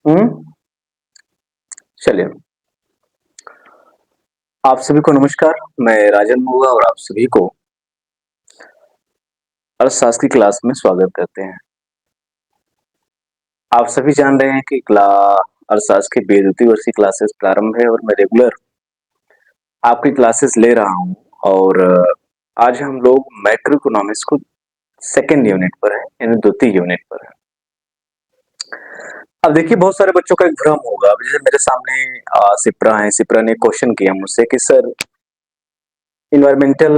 हम्म। चलिए, आप सभी को नमस्कार। मैं राजन मोगा और आप सभी को अर्थशास्त्र की क्लास में स्वागत करते हैं। आप सभी जान रहे हैं कि अर्थशास्त्र की 2 वर्षीय क्लासेस प्रारंभ है और मैं रेगुलर आपकी क्लासेस ले रहा हूं। और आज हम लोग मैक्रो इकोनॉमिक्स को सेकेंड यूनिट पर है, यानी द्वितीय यूनिट पर है। अब देखिए, बहुत सारे बच्चों का एक भ्रम होगा। अब जैसे मेरे सामने सिप्रा है, सिप्रा ने क्वेश्चन किया मुझसे कि सर, इन्वायरमेंटल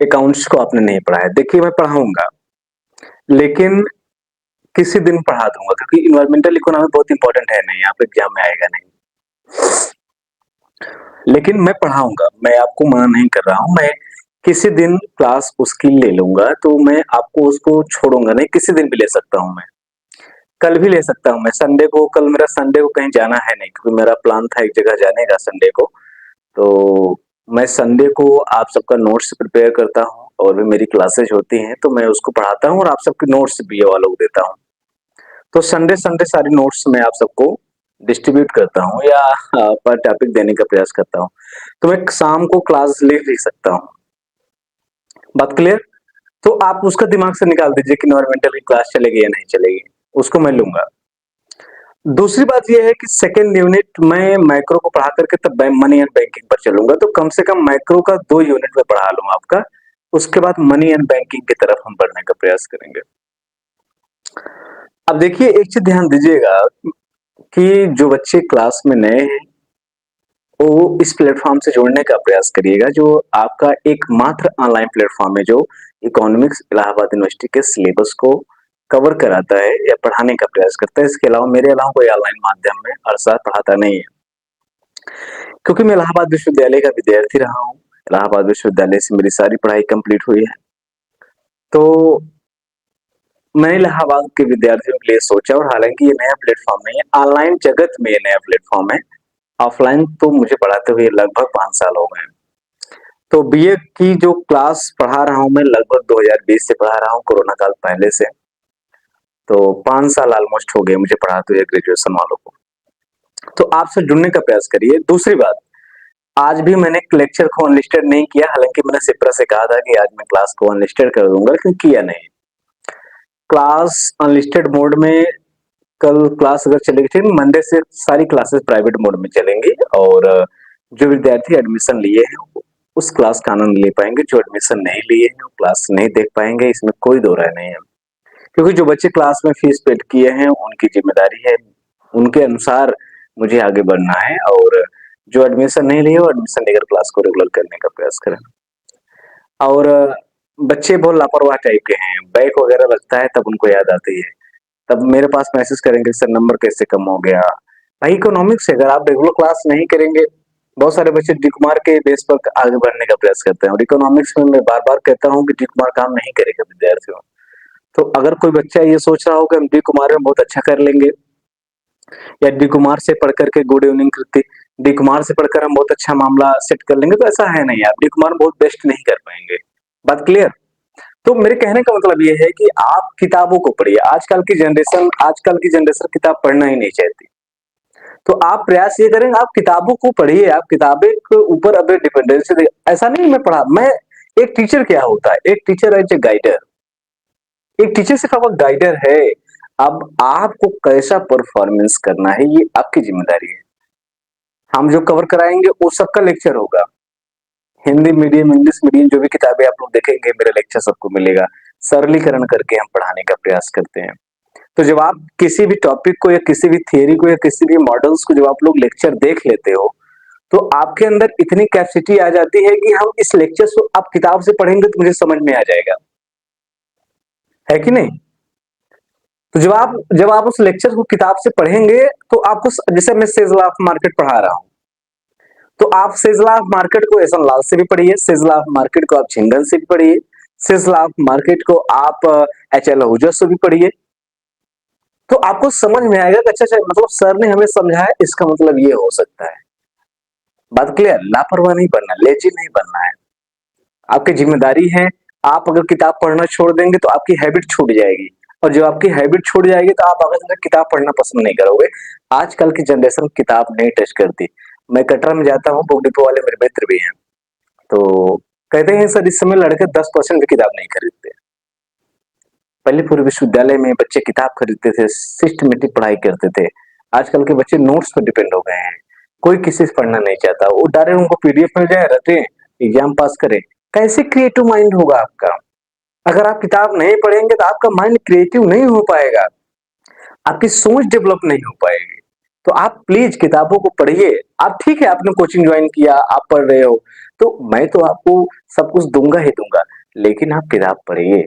अकाउंट्स को आपने नहीं पढ़ा है। देखिए, मैं पढ़ाऊंगा, लेकिन किसी दिन पढ़ा दूंगा, क्योंकि इन्वायरमेंटल इकोनॉमी बहुत इंपॉर्टेंट है नहीं, आप एग्जाम में आएगा नहीं। लेकिन मैं पढ़ाऊंगा, मैं आपको मना नहीं कर रहा हूं। मैं किसी दिन क्लास उसकी ले लूंगा, तो मैं आपको उसको छोड़ूंगा नहीं। किसी दिन भी ले सकता हूं, मैं कल भी ले सकता हूं। मैं संडे को, कल मेरा संडे को कहीं जाना है नहीं, क्योंकि मेरा प्लान था एक जगह जाने का संडे को। तो मैं संडे को आप सबका नोट्स प्रिपेयर करता हूँ, और भी मेरी क्लासेज होती हैं तो मैं उसको पढ़ाता हूँ और आप सबके नोट्स भी ये वालों को देता हूँ। तो संडे संडे सारे नोट्स मैं आप सबको डिस्ट्रीब्यूट करता हूँ, या पर टॉपिक देने का प्रयास करता हूँ। तो मैं शाम को क्लास ले सकता हूँ। बात क्लियर? तो आप उसका दिमाग से निकाल दीजिए कि इन्वायरमेंटल की क्लास चलेगी या नहीं चलेगी, उसको मैं लूंगा। दूसरी बात यह है कि सेकेंड यूनिट मैं माइक्रो को पढ़ा करके तब मनी एंड बैंकिंग पर चलूंगा। तो कम से कम माइक्रो का 2 यूनिट में पढ़ा लूंगा आपका। उसके बाद मनी एंड बैंकिंग की तरफ हम बढ़ने का प्रयास करेंगे। अब देखिए, एक चीज ध्यान दीजिएगा कि जो बच्चे क्लास में नए हैं वो इस प्लेटफॉर्म से जुड़ने का प्रयास करिएगा, जो आपका एकमात्र ऑनलाइन प्लेटफॉर्म है जो इकोनॉमिक्स इलाहाबाद यूनिवर्सिटी के सिलेबस को कवर कराता है या पढ़ाने का प्रयास करता है। इसके अलावा मेरे अलावा कोई ऑनलाइन माध्यम में अर्थशास्त्र पढ़ाता नहीं है, क्योंकि मैं इलाहाबाद विश्वविद्यालय का विद्यार्थी रहा हूँ। इलाहाबाद विश्वविद्यालय से मेरी सारी पढ़ाई कंप्लीट हुई है। तो मैंने इलाहाबाद के विद्यार्थियों के लिए सोचा, और हालांकि ये नया प्लेटफॉर्म नहीं है, ऑनलाइन जगत में ये नया प्लेटफॉर्म है। ऑफलाइन तो मुझे पढ़ाते हुए लगभग 5 साल हो गए। तो बीए की जो क्लास पढ़ा रहा हूँ मैं, लगभग 2020 से पढ़ा रहा हूँ, कोरोना काल पहले से। तो 5 साल ऑलमोस्ट हो गए मुझे पढ़ाते हुए ग्रेजुएशन वालों को। तो आपसे जुड़ने का प्रयास करिए। दूसरी बात, आज भी मैंने लेक्चर को अनलिस्टेड नहीं किया, हालांकि मैंने सिप्रा से कहा था कि आज मैं क्लास को अनलिस्टेड कर दूंगा, लेकिन किया नहीं। क्लास अनलिस्टेड मोड में कल क्लास अगर चलेगी, ठीक, मंडे से सारी क्लासेस प्राइवेट मोड में चलेंगी, और जो विद्यार्थी एडमिशन लिए हैं उस क्लास का आनंद ले पाएंगे। जो एडमिशन नहीं लिए हैं वो क्लास नहीं देख पाएंगे, इसमें कोई दो राय नहीं है। क्योंकि जो बच्चे क्लास में फीस पेड किए हैं उनकी जिम्मेदारी है, उनके अनुसार मुझे आगे बढ़ना है, और जो एडमिशन नहीं लिए वो एडमिशन लेकर क्लास को रेगुलर करने का प्रयास करें। और बच्चे बहुत लापरवाह टाइप के हैं, बैक वगैरह लगता है तब उनको याद आती है, तब मेरे पास मैसेज करेंगे सर नंबर कैसे कम हो गया। भाई, इकोनॉमिक्स है, अगर आप रेगुलर क्लास नहीं करेंगे, बहुत सारे बच्चे डी कुमार के बेस पर आगे बढ़ने का प्रयास करते हैं, और इकोनॉमिक्स में मैं बार बार कहता हूँ कि डी कुमार काम नहीं करेगा विद्यार्थियों। तो अगर कोई बच्चा ये सोच रहा हो कि हम डी कुमार में बहुत अच्छा कर लेंगे, या डी कुमार से पढ़ करके गुड इवनिंग कृति, डी कुमार से पढ़कर हम बहुत अच्छा मामला सेट कर लेंगे, तो ऐसा है नहीं। आप डी कुमार में बहुत बेस्ट नहीं कर पाएंगे। बात क्लियर? तो मेरे कहने का मतलब ये है कि आप किताबों को पढ़िए। आजकल की जनरेशन किताब पढ़ना ही नहीं चाहती। तो आप प्रयास ये करें, आप किताबों को पढ़िए, आप किताबें के ऊपर अपने डिपेंडेंसी दे। ऐसा नहीं मैं पढ़ा, मैं एक टीचर क्या होता है, एक टीचर एज ए गाइडर, एक टीचर सिर्फ आपका गाइडर है। अब आपको कैसा परफॉर्मेंस करना है ये आपकी जिम्मेदारी है। हम जो कवर कराएंगे वो सबका लेक्चर होगा। हिंदी मीडियम, इंग्लिश मीडियम, जो भी किताबें आप लोग देखेंगे मेरा लेक्चर सबको मिलेगा। सरलीकरण करके हम पढ़ाने का प्रयास करते हैं। तो जब आप किसी भी टॉपिक को या किसी भी थियरी को या किसी भी मॉडल्स को जब आप लोग लेक्चर देख लेते हो, तो आपके अंदर इतनी कैपेसिटी आ जाती है कि हम इस लेक्चर को आप किताब से पढ़ेंगे तो मुझे समझ में आ जाएगा, है कि नहीं? तो जब आप उस लेक्चर को किताब से पढ़ेंगे तो आपको, जैसे मैं सेज लॉ ऑफ मार्केट पढ़ा रहा हूं, तो आप सेज लॉ ऑफ मार्केट को एहसन लाल से भी पढ़िए, सेज लॉ ऑफ मार्केट को आप छिंगन से भी पढ़िए, सेज लॉ ऑफ मार्केट को आप एच एल आहूजा से भी पढ़िए। तो आपको समझ में आएगा कि अच्छा अच्छा, मतलब सर ने हमें समझाया, इसका मतलब ये हो सकता है। बात क्लियर? लापरवाह नहीं बनना, लेजी नहीं बनना है। आपकी जिम्मेदारी है। आप अगर किताब पढ़ना छोड़ देंगे तो आपकी हैबिट छूट जाएगी। और जब आपकी हैबिट छूट जाएगी तो आप आगे चलकर किताब पढ़ना पसंद नहीं करोगे। आजकल की जनरेशन किताब नहीं टच करती। मैं कटरा में जाता हूँ, बुक डिपो वाले मेरे मित्र भी हैं, तो कहते हैं सर इस समय लड़के 10% भी किताब नहीं खरीदते। पहले पूरे विश्वविद्यालय में बच्चे किताब खरीदते थे, सिस्टमेटिक पढ़ाई करते थे। आजकल के बच्चे नोट्स पर डिपेंड हो गए हैं। कोई किसी से पढ़ना नहीं चाहता, वो डायरेक्ट उनको पीडीएफ मिल जाए, रटे, एग्जाम पास करें। कैसे क्रिएटिव माइंड होगा आपका? अगर आप किताब नहीं पढ़ेंगे तो आपका माइंड क्रिएटिव नहीं हो पाएगा, आपकी सोच डेवलप नहीं हो पाएगी। तो आप प्लीज किताबों को पढ़िए। आप ठीक है, आपने कोचिंग ज्वाइन किया, आप पढ़ रहे हो, तो मैं तो आपको सब कुछ दूंगा ही दूंगा, लेकिन आप किताब पढ़िए।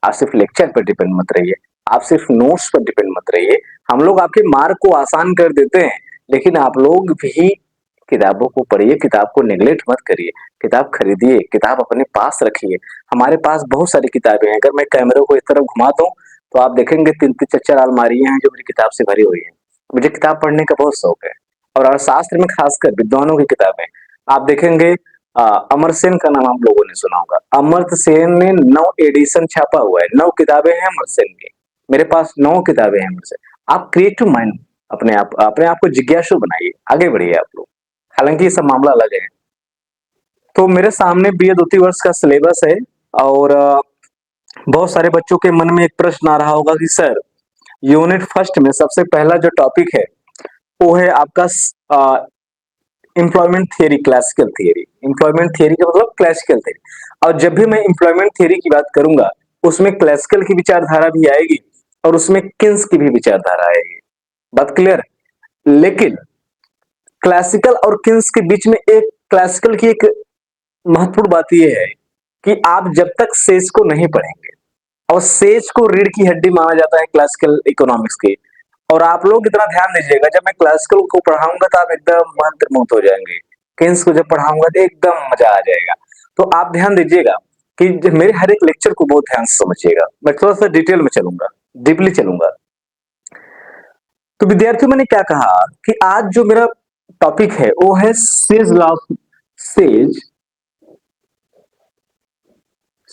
आप सिर्फ लेक्चर पर डिपेंड मत रहिए, आप सिर्फ नोट्स पर डिपेंड मत रहिए। हम लोग आपके मार्क को आसान कर देते हैं, लेकिन आप लोग भी किताबों को पढ़िए, किताब को नेग्लेक्ट मत करिए, किताब खरीदिए, किताब अपने पास रखिए। हमारे पास बहुत सारी किताबें हैं, अगर मैं कैमरे को इस तरफ घुमाता हूँ तो आप देखेंगे 3-3 4-4 अलमारियां हैं जो मेरी किताब से भरी हुई हैं। मुझे किताब पढ़ने का बहुत शौक है, और अर्थशास्त्र में खासकर विद्वानों की किताबें आप देखेंगे। अमर सेन का नाम आप लोगों ने सुना होगा। अमर्त्य सेन ने 9 एडिशन छापा हुआ है, 9 किताबें हैं अमर सेन की। मेरे पास 9 किताबें हैं अमर सेन। आप क्रिएटिव माइंड अपने आप को जिज्ञासु बनाइए, आगे बढ़िए आप लोग। हालांकि ये सब मामला अलग है। तो मेरे सामने बीए द्वितीय वर्ष का सिलेबस है, और बहुत सारे बच्चों के मन में एक प्रश्न आ रहा होगा कि सर यूनिट फर्स्ट में सबसे पहला जो टॉपिक है वो है आपका employment theory, classical theory. Employment theory का मतलब क्लासिकल थियरी। और जब भी मैं एम्प्लॉयमेंट थियरी की बात करूंगा उसमें क्लासिकल की विचारधारा भी आएगी और उसमें किन्स की भी विचारधारा आएगी। बात क्लियर? लेकिन क्लासिकल और किन्स के बीच में एक क्लासिकल की एक महत्वपूर्ण बात यह है कि आप जब तक सेज को नहीं पढ़ेंगे, और सेज को रीढ़ की हड्डी माना जाता है क्लासिकल इकोनॉमिक्स के। और आप लोग इतना ध्यान दीजिएगा, जब मैं क्लासिकल को पढ़ाऊंगा तो आप एकदम मंत्रमुग्ध हो जाएंगे। केन्स को जब पढ़ाऊंगा तो एकदम मजा आ जाएगा। तो आप ध्यान दीजिएगा कि मेरे हर एक लेक्चर को बहुत ध्यान से समझिएगा। मैं थोड़ा सा डिटेल में चलूंगा, डीपली चलूंगा। तो विद्यार्थियों, मैंने क्या कहा कि आज जो मेरा टॉपिक है वो है says law, says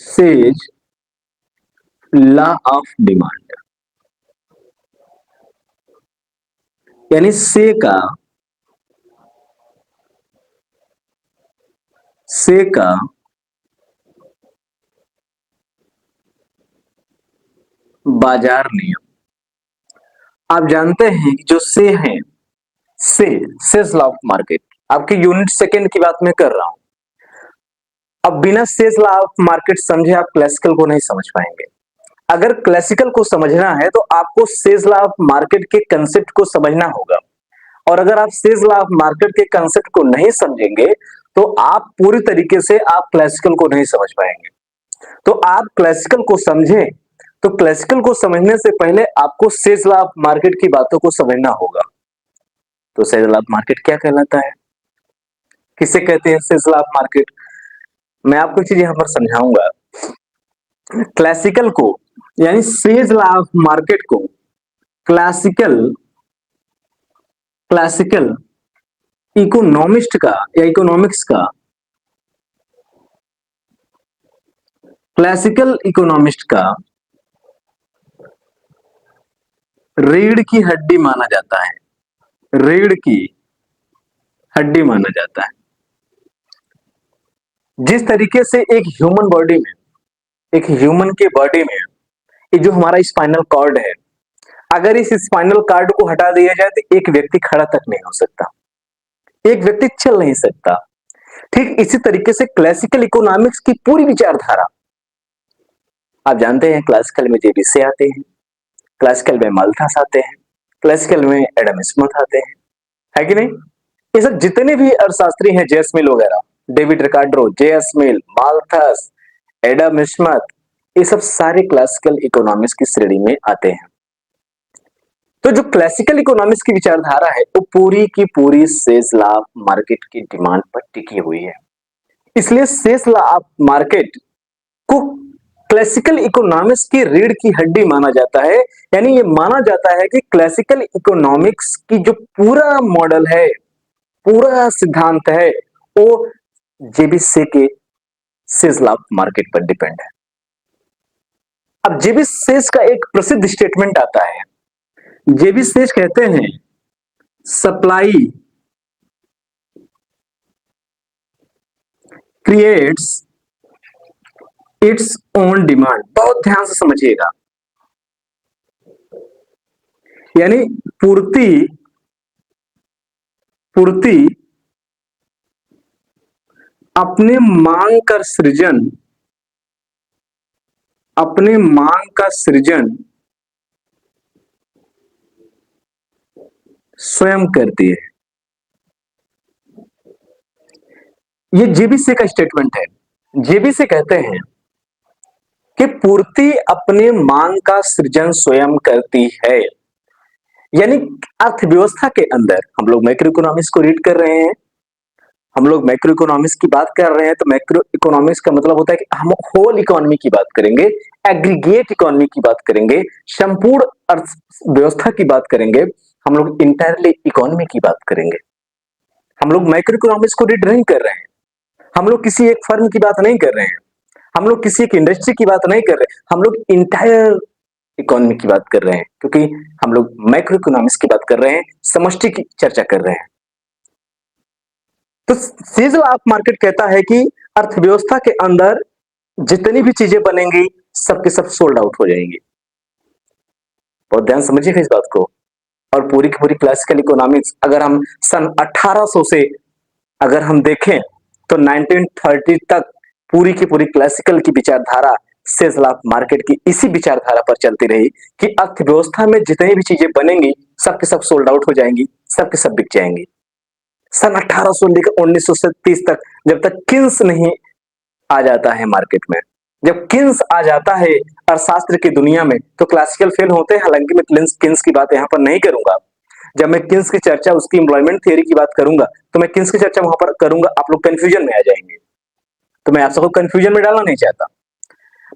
says law of demand, यानी से का बाजार नियम। आप जानते हैं कि जो से है, सेज लॉ ऑफ मार्केट, आपकी यूनिट सेकंड की बात मैं कर रहा हूं। अब बिना सेज लॉ ऑफ मार्केट समझे आप क्लासिकल को नहीं समझ पाएंगे। अगर क्लासिकल को समझना है तो आपको सेज लॉ ऑफ मार्केट के कंसेप्ट को समझना होगा। और अगर आप सेज लॉ ऑफ मार्केट के कंसेप्ट को नहीं समझेंगे तो आप पूरी तरीके से आप क्लासिकल को नहीं समझ पाएंगे। तो आप क्लासिकल को समझें, तो क्लासिकल को समझने से पहले आपको सेज लॉ ऑफ मार्केट की बातों को समझना होगा। तो सेज लॉ ऑफ मार्केट क्या कहलाता है, किसे कहते हैं सेज लॉ ऑफ मार्केट? मैं आपको एक चीज यहां पर समझाऊंगा। क्लासिकल को, यानी सेज लॉ ऑफ मार्केट को क्लासिकल क्लासिकल इकोनॉमिस्ट का या इकोनॉमिक्स का, क्लासिकल इकोनॉमिस्ट का रीढ़ की हड्डी माना जाता है, रीढ़ की हड्डी माना जाता है। जिस तरीके से एक ह्यूमन बॉडी में, एक ह्यूमन के बॉडी में ये जो हमारा स्पाइनल कॉर्ड है, अगर इस स्पाइनल कॉर्ड को हटा दिया जाए तो एक व्यक्ति खड़ा तक नहीं हो सकता, एक व्यक्ति चल नहीं सकता। ठीक इसी तरीके से क्लासिकल इकोनॉमिक्स की पूरी विचारधारा, आप जानते हैं क्लासिकल में जेबीसे आते हैं, क्लासिकल में माल्थस आते हैं, क्लासिकल में एडम स्मिथ आते हैं, है कि नहीं? ये सब जितने भी अर्थशास्त्री हैं, जेएस मिल वगैरह, डेविड रिकार्डो, जेएस मिल, माल्थस, एडम स्मिथ, ये सब सारे क्लासिकल इकोनॉमिक्स की श्रेणी में आते हैं। तो जो क्लासिकल इकोनॉमिक्स की विचारधारा है वो पूरी की पूरी सेज लॉ ऑफ मार्केट की डिमांड पर टिकी हुई है। इसलिए सेज लॉ ऑफ मार्केट को क्लासिकल इकोनॉमिक्स की रीढ़ की हड्डी माना जाता है। यानी ये माना जाता है कि क्लासिकल इकोनॉमिक्स की जो पूरा मॉडल है, पूरा सिद्धांत है, वो जेबीसे के सेज लॉ ऑफ मार्केट पर डिपेंड है। अब जेबी सेज का एक प्रसिद्ध स्टेटमेंट आता है। जेबी सेज कहते हैं supply creates its own demand. बहुत ध्यान से समझिएगा, यानी पूर्ति पूर्ति अपने मांग का सृजन स्वयं करती है। ये जेबीसी का स्टेटमेंट है। जेबीसी कहते हैं कि पूर्ति अपने मांग का सृजन स्वयं करती है। यानी अर्थव्यवस्था के अंदर हम लोग मैक्रो इकोनॉमिक्स को रीड कर रहे हैं, हम लोग मैक्रो इकोनॉमिक्स की बात कर रहे हैं, तो मैक्रो इकोनॉमिक्स का मतलब होता है कि हम होल इकोनॉमी की बात करेंगे, एग्रीगेट इकोनॉमी की बात करेंगे, संपूर्ण अर्थव्यवस्था की बात करेंगे, हम लोग इंटायरली इकोनॉमी की बात करेंगे। हम लोग मैक्रो इकोनॉमिक्स को रीड नहीं कर रहे हैं, हम लोग किसी एक फर्म की बात नहीं कर रहे हैं, हम लोग किसी एक इंडस्ट्री की बात नहीं कर रहे, हम लोग इंटायर इकोनॉमी की बात कर रहे हैं, क्योंकि हम लोग मैक्रो इकोनॉमिक्स की बात कर रहे हैं, समष्टि की चर्चा कर रहे हैं। तो सीजनल ऑफ मार्केट कहता है कि अर्थव्यवस्था के अंदर जितनी भी चीजें बनेंगी सबके सब सोल्ड आउट हो जाएंगी। बहुत ध्यान समझिएगा इस बात को। और पूरी की पूरी क्लासिकल इकोनॉमिक्स अगर हम सन 1800 से अगर हम देखें तो 1930 तक पूरी की पूरी क्लासिकल की विचारधारा सीजनल ऑफ मार्केट की इसी विचारधारा पर चलती रही कि अर्थव्यवस्था में जितनी भी चीजें बनेंगी सबके सब सोल्ड आउट हो जाएंगी, सबके सब बिक जाएंगी। सन 1800 लेकर 1930 तक जब तक किन्स नहीं आ जाता है मार्केट में, जब किन्स आ जाता है अर्थशास्त्र की दुनिया में, तो क्लासिकल फेल होते हैं। हालांकि मैं किन्स की बात यहां पर नहीं करूंगा। जब मैं किन्स की चर्चा उसकी एम्प्लॉयमेंट थियरी की बात करूंगा तो मैं किन्स की चर्चा वहां पर करूंगा, आप लोग कंफ्यूजन में आ जाएंगे, तो मैं आप सबको कंफ्यूजन में डालना नहीं चाहता।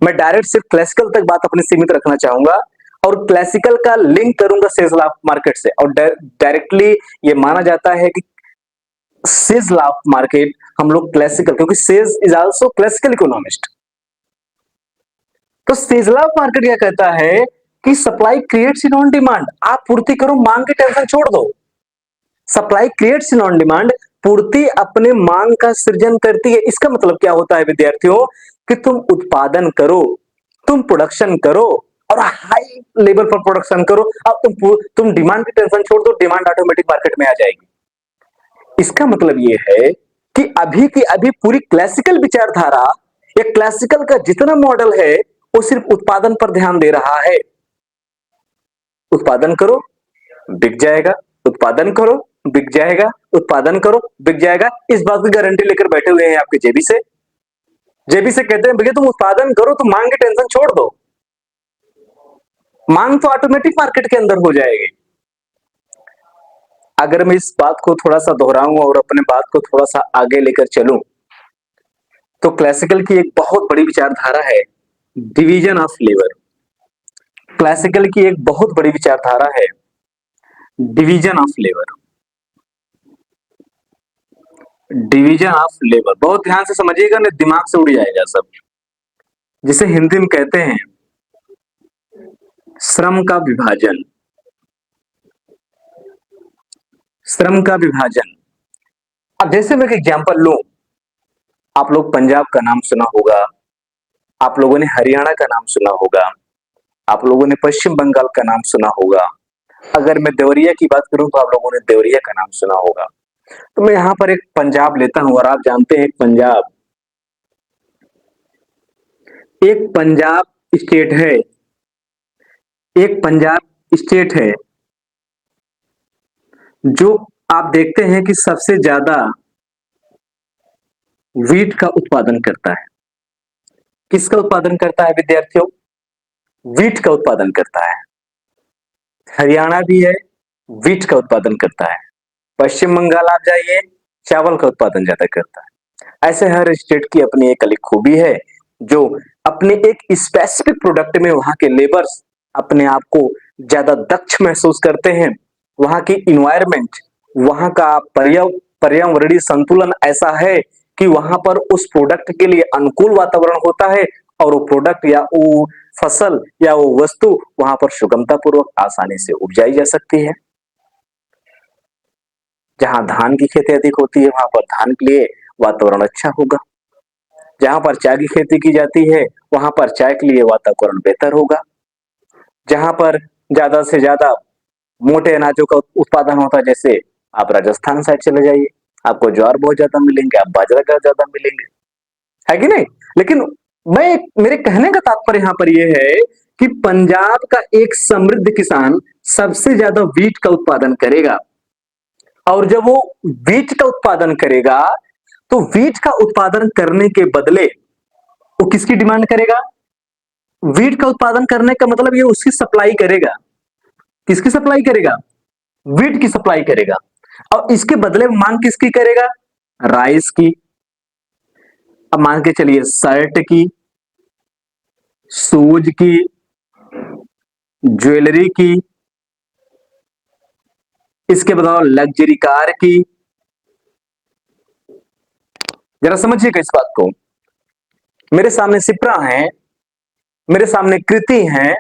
मैं डायरेक्ट सिर्फ क्लासिकल तक बात अपनी सीमित रखना चाहूंगा और क्लासिकल का लिंक करूंगा सीजनल ऑफ मार्केट से। और डायरेक्टली ये माना जाता है कि सीजनल ऑफ मार्केट हम लोग क्लासिकल, क्योंकि says is also classical economist. तो सीजनल ऑफ मार्केट क्या कहता है कि supply creates in on demand. आप पूर्ति करो, मांग की टेंशन छोड़ दो। Supply creates in on demand, पूर्ति अपने मांग का सृजन करती है। इसका मतलब क्या होता है विद्यार्थियों कि तुम उत्पादन करो, तुम प्रोडक्शन करो और हाई लेवल पर प्रोडक्शन करो। अब तुम डिमांड की टेंशन छोड़ दो, डिमांड ऑटोमेटिक मार्केट में आ जाएगी। इसका मतलब यह है कि अभी की अभी पूरी क्लासिकल विचारधारा या क्लासिकल का जितना मॉडल है वो सिर्फ उत्पादन पर ध्यान दे रहा है। उत्पादन करो बिक जाएगा, उत्पादन करो बिक जाएगा, उत्पादन करो बिक जाएगा। इस बात की गारंटी लेकर बैठे हुए हैं आपके जेबी से। जेबी से कहते हैं भैया तुम उत्पादन करो तो मांग की टेंशन छोड़ दो, मांग तो ऑटोमेटिक मार्केट के अंदर हो जाएगी। अगर मैं इस बात को थोड़ा सा दोहराऊं और अपने बात को थोड़ा सा आगे लेकर चलूं तो क्लासिकल की एक बहुत बड़ी विचारधारा है डिवीजन ऑफ लेबर। क्लासिकल की एक बहुत बड़ी विचारधारा है division of labour. Division of labour बहुत ध्यान से समझिएगा, नहीं दिमाग से उड़ जाएगा सब। जिसे हिंदी में कहते हैं श्रम का विभाजन। श्रम का विभाजन। अब जैसे मैं एक एग्जांपल लूं, आप लोग पंजाब का नाम सुना होगा, आप लोगों ने हरियाणा का नाम सुना होगा, आप लोगों ने पश्चिम बंगाल का नाम सुना होगा। अगर मैं देवरिया की बात करूं तो आप लोगों ने देवरिया का नाम सुना होगा। तो मैं यहां पर एक पंजाब लेता हूं और आप जानते हैं एक पंजाब स्टेट है, एक पंजाब स्टेट है जो आप देखते हैं कि सबसे ज्यादा वीट का उत्पादन करता है। किसका उत्पादन करता है विद्यार्थियों? वीट का उत्पादन करता है। हरियाणा भी है, वीट का उत्पादन करता है। पश्चिम बंगाल आप जाइए, चावल का उत्पादन ज्यादा करता है। ऐसे हर स्टेट की अपनी एक अलग खूबी है जो अपने एक स्पेसिफिक प्रोडक्ट में वहां के लेबर्स अपने आप को ज्यादा दक्ष महसूस करते हैं। वहां की इन्वायरमेंट, वहां का पर्यावरणीय संतुलन ऐसा है कि वहां पर उस प्रोडक्ट के लिए अनुकूल वातावरण होता है और वो प्रोडक्ट या वो फसल या वो वस्तु वहां पर सुगमता पूर्वक आसानी से उपजाई जा सकती है। जहां धान की खेती अधिक होती है वहां पर धान के लिए वातावरण अच्छा होगा। जहां पर चाय की खेती की जाती है वहां पर चाय के लिए वातावरण बेहतर होगा। जहां पर ज्यादा से ज्यादा मोटे अनाजों का उत्पादन होता है, जैसे आप राजस्थान साइड चले जाइए, आपको ज्वार बहुत ज्यादा मिलेंगे, आप बाजरा का ज्यादा मिलेंगे, है कि नहीं? लेकिन मैं मेरे कहने का तात्पर्य यहां पर यह है कि पंजाब का एक समृद्ध किसान सबसे ज्यादा वीट का उत्पादन करेगा, और जब वो वीट का उत्पादन करेगा तो वीट का उत्पादन करने के बदले वो किसकी डिमांड करेगा? वीट का उत्पादन करने का मतलब ये उसकी सप्लाई करेगा। किसकी सप्लाई करेगा? वीट की सप्लाई करेगा। और इसके बदले में मांग किसकी करेगा? राइस की। अब मान के चलिए शर्ट की, शूज की, ज्वेलरी की, इसके बताओ लग्जरी कार की। जरा समझिएगा इस बात को। मेरे सामने सिप्रा है, मेरे सामने कृति है।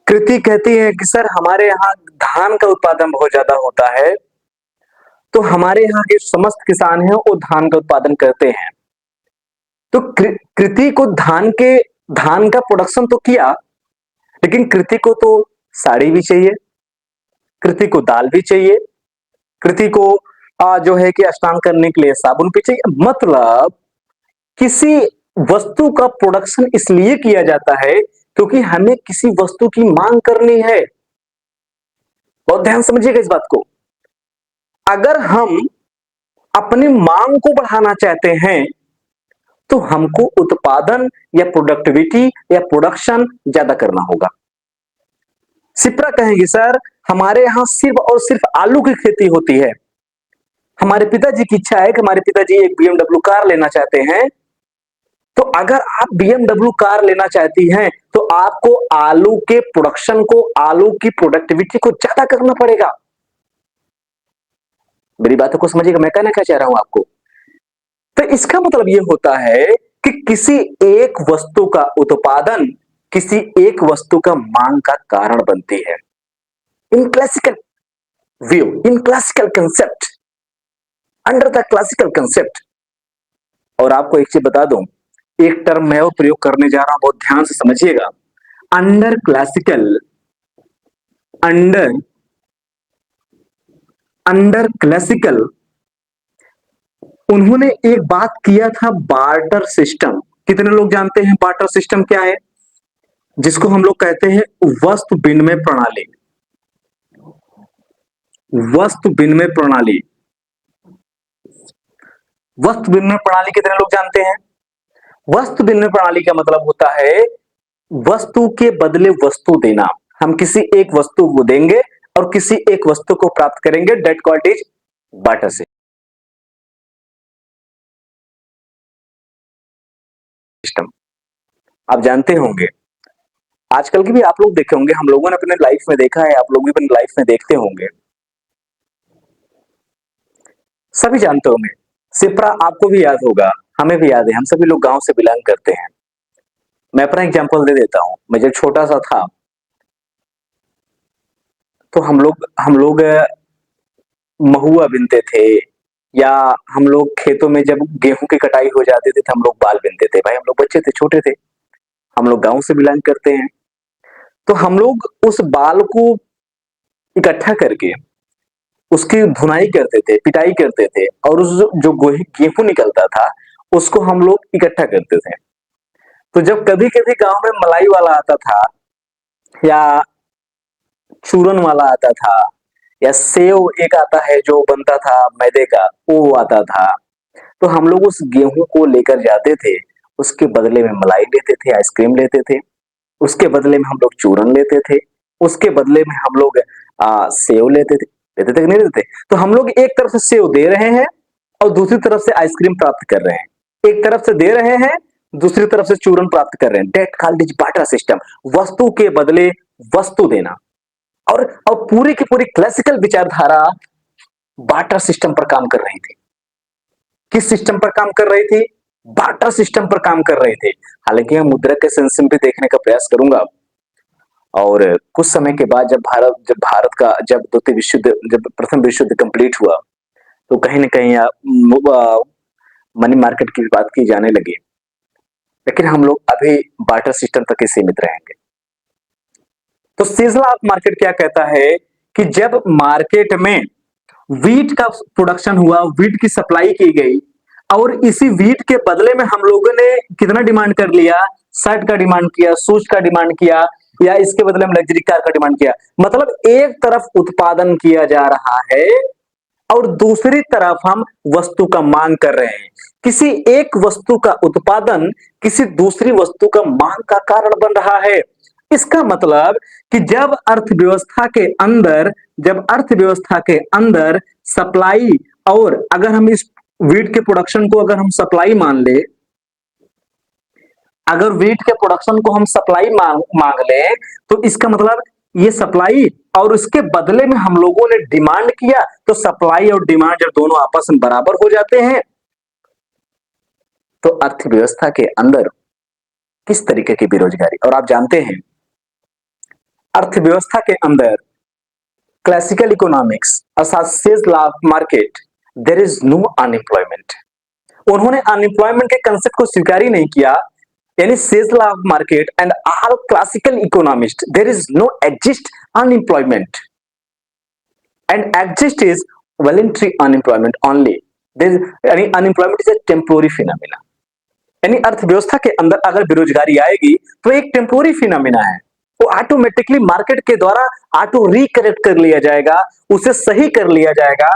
कृति कहती है कि सर हमारे यहाँ धान का उत्पादन बहुत ज्यादा होता है, तो हमारे यहाँ के समस्त किसान हैं वो धान का उत्पादन करते हैं। तो कृति को धान का प्रोडक्शन तो किया, लेकिन कृति को तो साड़ी भी चाहिए, कृति को दाल भी चाहिए, कृति को जो है कि स्नान करने के लिए साबुन भी चाहिए। मतलब किसी वस्तु का प्रोडक्शन इसलिए किया जाता है क्योंकि हमें किसी वस्तु की मांग करनी है। बहुत ध्यान समझिएगा इस बात को। अगर हम अपनी मांग को बढ़ाना चाहते हैं तो हमको उत्पादन या प्रोडक्टिविटी या प्रोडक्शन ज्यादा करना होगा। सिप्रा कहेंगे सर हमारे यहां सिर्फ और सिर्फ आलू की खेती होती है, हमारे पिताजी की इच्छा है कि हमारे पिताजी एक बीएमडब्ल्यू कार लेना चाहते हैं, तो अगर आप बीएमडब्ल्यू कार लेना चाहती हैं तो आपको आलू के प्रोडक्शन को, आलू की प्रोडक्टिविटी को ज्यादा करना पड़ेगा। मेरी बातों को समझिएगा, मैं कहना क्या चाह रहा हूं आपको। तो इसका मतलब यह होता है कि किसी एक वस्तु का उत्पादन किसी एक वस्तु का मांग का कारण बनती है। In classical view, in classical concept, under the classical concept. और आपको एक चीज बता दूं, एक टर्म मैं वो प्रयोग करने जा रहा हूं, बहुत ध्यान से समझिएगा। Under classical, under under classical उन्होंने एक बात किया था, बार्टर सिस्टम। कितने लोग जानते हैं बार्टर सिस्टम क्या है? जिसको हम लोग कहते हैं वस्तु विनिमय प्रणाली। वस्तु विनिमय प्रणाली, वस्तु विनिमय प्रणाली कितने लोग जानते हैं? वस्तु विनिमय प्रणाली का मतलब होता है वस्तु के बदले वस्तु देना। हम किसी एक वस्तु को देंगे और किसी एक वस्तु को प्राप्त करेंगे। That called is barter system. आप जानते होंगे, आजकल की भी आप लोग देखे होंगे, हम लोगों ने अपने लाइफ में देखा है, आप लोग भी अपनी लाइफ में देखते होंगे, सभी जानते होंगे। सिप्रा आपको भी याद होगा, हमें भी याद है, हम सभी लोग गांव से बिलोंग करते हैं। मैं अपना एग्जांपल दे देता हूं। मैं जब छोटा सा था तो हम लोग महुआ बिनते थे, या हम लोग खेतों में जब गेहूं की कटाई हो जाती थी तो हम लोग बाल बिनते थे। भाई हम लोग बच्चे थे, छोटे थे, हम लोग गांव से बिलोंग करते हैं। तो हम लोग उस बाल को इकट्ठा करके उसकी धुनाई करते थे, पिटाई करते थे, और उस जो गेहूं निकलता था उसको हम लोग इकट्ठा करते थे। तो जब कभी कभी गांव में मलाई वाला आता था, या चूरन वाला आता था, या सेव एक आता है जो बनता था मैदे का, वो आता था, तो हम लोग उस गेहूं को लेकर जाते थे। उसके बदले में मलाई लेते थे, आइसक्रीम लेते थे, उसके बदले में हम लोग चूरन लेते थे, उसके बदले में हम लोग सेव लेते थे कि नहीं लेते थे? तो हम लोग एक तरफ से सेव दे रहे हैं और दूसरी तरफ से आइसक्रीम प्राप्त कर रहे हैं। एक तरफ से दे रहे हैं, दूसरी तरफ से चूरन प्राप्त कर रहे हैं। That called is barter system, वस्तु के बदले वस्तु देना। और पूरी की पूरी क्लासिकल विचारधारा बार्टर सिस्टम पर काम कर रही थी। किस सिस्टम पर काम कर रही थी? बार्टर सिस्टम पर काम कर रहे थे। हालांकि मैं मुद्रा के सिस्टम पे देखने का प्रयास करूंगा। और कुछ समय के बाद जब भारत का जब द्वितीय विश्व युद्ध जब प्रथम विश्व युद्ध कंप्लीट हुआ, तो कहीं न कहीं मनी मार्केट की बात की जाने लगी। लेकिन हम लोग अभी बार्टर सिस्टम तक ही सीमित रहेंगे। तो सीजनल मार्केट क्या कहता है कि जब मार्केट में वीट का प्रोडक्शन हुआ, वीट की सप्लाई की गई और इसी वीट के बदले में हम लोगों ने कितना डिमांड कर लिया, शर्ट का डिमांड किया, शूज का डिमांड किया, या इसके बदले में लग्जरी कार का डिमांड किया। मतलब एक तरफ उत्पादन किया जा रहा है और दूसरी तरफ हम वस्तु का मांग कर रहे हैं। किसी एक वस्तु का उत्पादन किसी दूसरी वस्तु का मांग का कारण बन रहा है। इसका मतलब कि जब अर्थव्यवस्था के अंदर सप्लाई, और अगर हम इस वीट के प्रोडक्शन को अगर हम सप्लाई मान ले, अगर वीट के प्रोडक्शन को हम सप्लाई मांग ले, तो इसका मतलब ये सप्लाई और उसके बदले में हम लोगों ने डिमांड किया, तो सप्लाई और डिमांड जब दोनों आपस में बराबर हो जाते हैं, तो अर्थव्यवस्था के अंदर किस तरीके की बेरोजगारी। और आप जानते हैं अर्थव्यवस्था के अंदर क्लासिकल इकोनॉमिक्स अर्थात sales law of market, there is no unemployment. उन्होंने अनएम्प्लॉयमेंट के कंसेप्ट को स्वीकार ही नहीं किया। यानी sales law of market and all classical economist, there is no exist unemployment and exist is voluntary unemployment only. यानी unemployment is a temporary phenomena. यानी अर्थव्यवस्था के अंदर अगर बेरोजगारी आएगी तो एक टेम्पोररी फिनोमिना है, वो ऑटोमेटिकली मार्केट के द्वारा ऑटो रिकरेक्ट कर लिया जाएगा, उसे सही कर लिया जाएगा।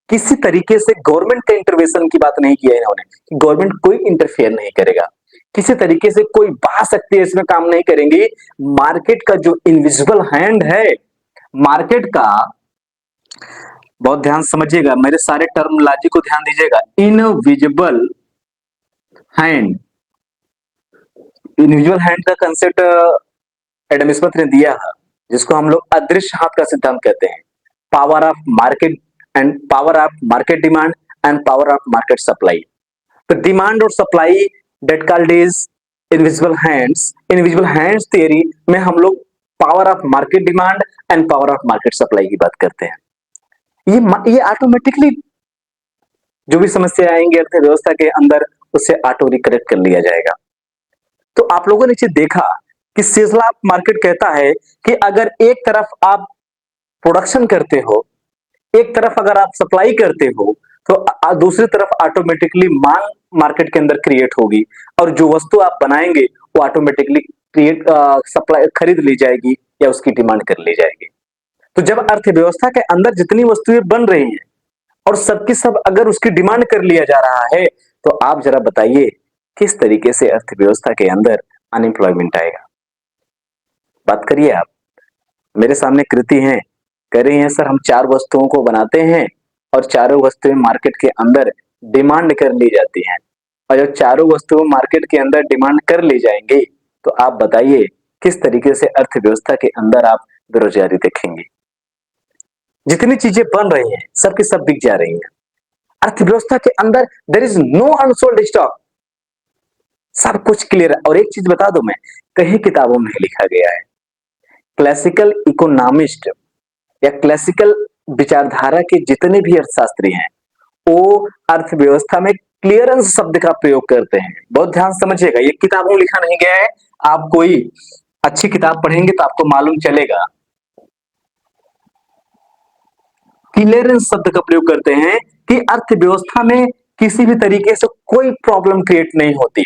किसी तरीके से गवर्नमेंट के इंटरवेंशन की बात नहीं किया इन्होंने, गवर्नमेंट कोई इंटरफेयर नहीं करेगा, किसी तरीके से कोई बाहर इसमें काम नहीं करेंगी। मार्केट का जो इनविजिबल हैंड है, मार्केट का, बहुत ध्यान समझिएगा, मेरे सारे टर्मोलॉजी को ध्यान दीजिएगा। इनविजिबल हैंड, इनविजिबल हैंड का कंसेप्ट एडम स्मिथ ने दिया है, जिसको हम लोग अदृश्य हाथ का सिद्धांत कहते हैं। Power of market and power of market demand and power of market supply. तो डिमांड और supply that called is invisible hands. Invisible hands theory में हम लोग power of market demand and power of market supply की बात करते हैं। ये ऑटोमेटिकली जो भी समस्या आएंगी अर्थव्यवस्था के अंदर, उससे ऑटो रिकरेक्ट कर लिया जाएगा। तो आप लोगों ने देखा कि सीजनल मार्केट कहता है कि अगर एक तरफ आप प्रोडक्शन करते हो, एक तरफ अगर आप सप्लाई करते हो, तो दूसरी तरफ ऑटोमेटिकली मांग मार्केट के अंदर क्रिएट होगी और जो वस्तु आप बनाएंगे वो ऑटोमेटिकली सप्लाई खरीद ली जाएगी या उसकी डिमांड कर ली जाएगी। तो जब अर्थव्यवस्था के अंदर जितनी वस्तुएं बन रही हैं और सबकी सब अगर उसकी डिमांड कर लिया जा रहा है, तो आप जरा बताइए किस तरीके से अर्थव्यवस्था के अंदर अनएम्प्लॉयमेंट आएगा। बात करिए आप। मेरे सामने कृति हैं, कह रही हैं सर हम 4 वस्तुओं को बनाते हैं और चारों वस्तुएं मार्केट के अंदर डिमांड कर ली जाती हैं, और जब चारों वस्तुएं मार्केट के अंदर डिमांड कर ली जाएंगी, तो आप बताइए किस तरीके से अर्थव्यवस्था के अंदर आप बेरोजगारी देखेंगे। जितनी चीजें बन रही हैं सबकी सब बिक जा रही हैं। अर्थव्यवस्था के अंदर there is no unsold stock, सब कुछ क्लियर है। और एक चीज बता दूं मैं, कहीं किताबों में लिखा गया है, क्लासिकल इकोनॉमिस्ट या क्लासिकल विचारधारा के जितने भी अर्थशास्त्री हैं, वो अर्थव्यवस्था में क्लियरेंस शब्द का प्रयोग करते हैं। बहुत ध्यान समझिएगा, ये किताबों में लिखा नहीं गया है, आप कोई अच्छी किताब पढ़ेंगे तो आपको मालूम चलेगा। क्लियरेंस शब्द का प्रयोग करते हैं कि अर्थव्यवस्था में किसी भी तरीके से कोई प्रॉब्लम क्रिएट नहीं होती।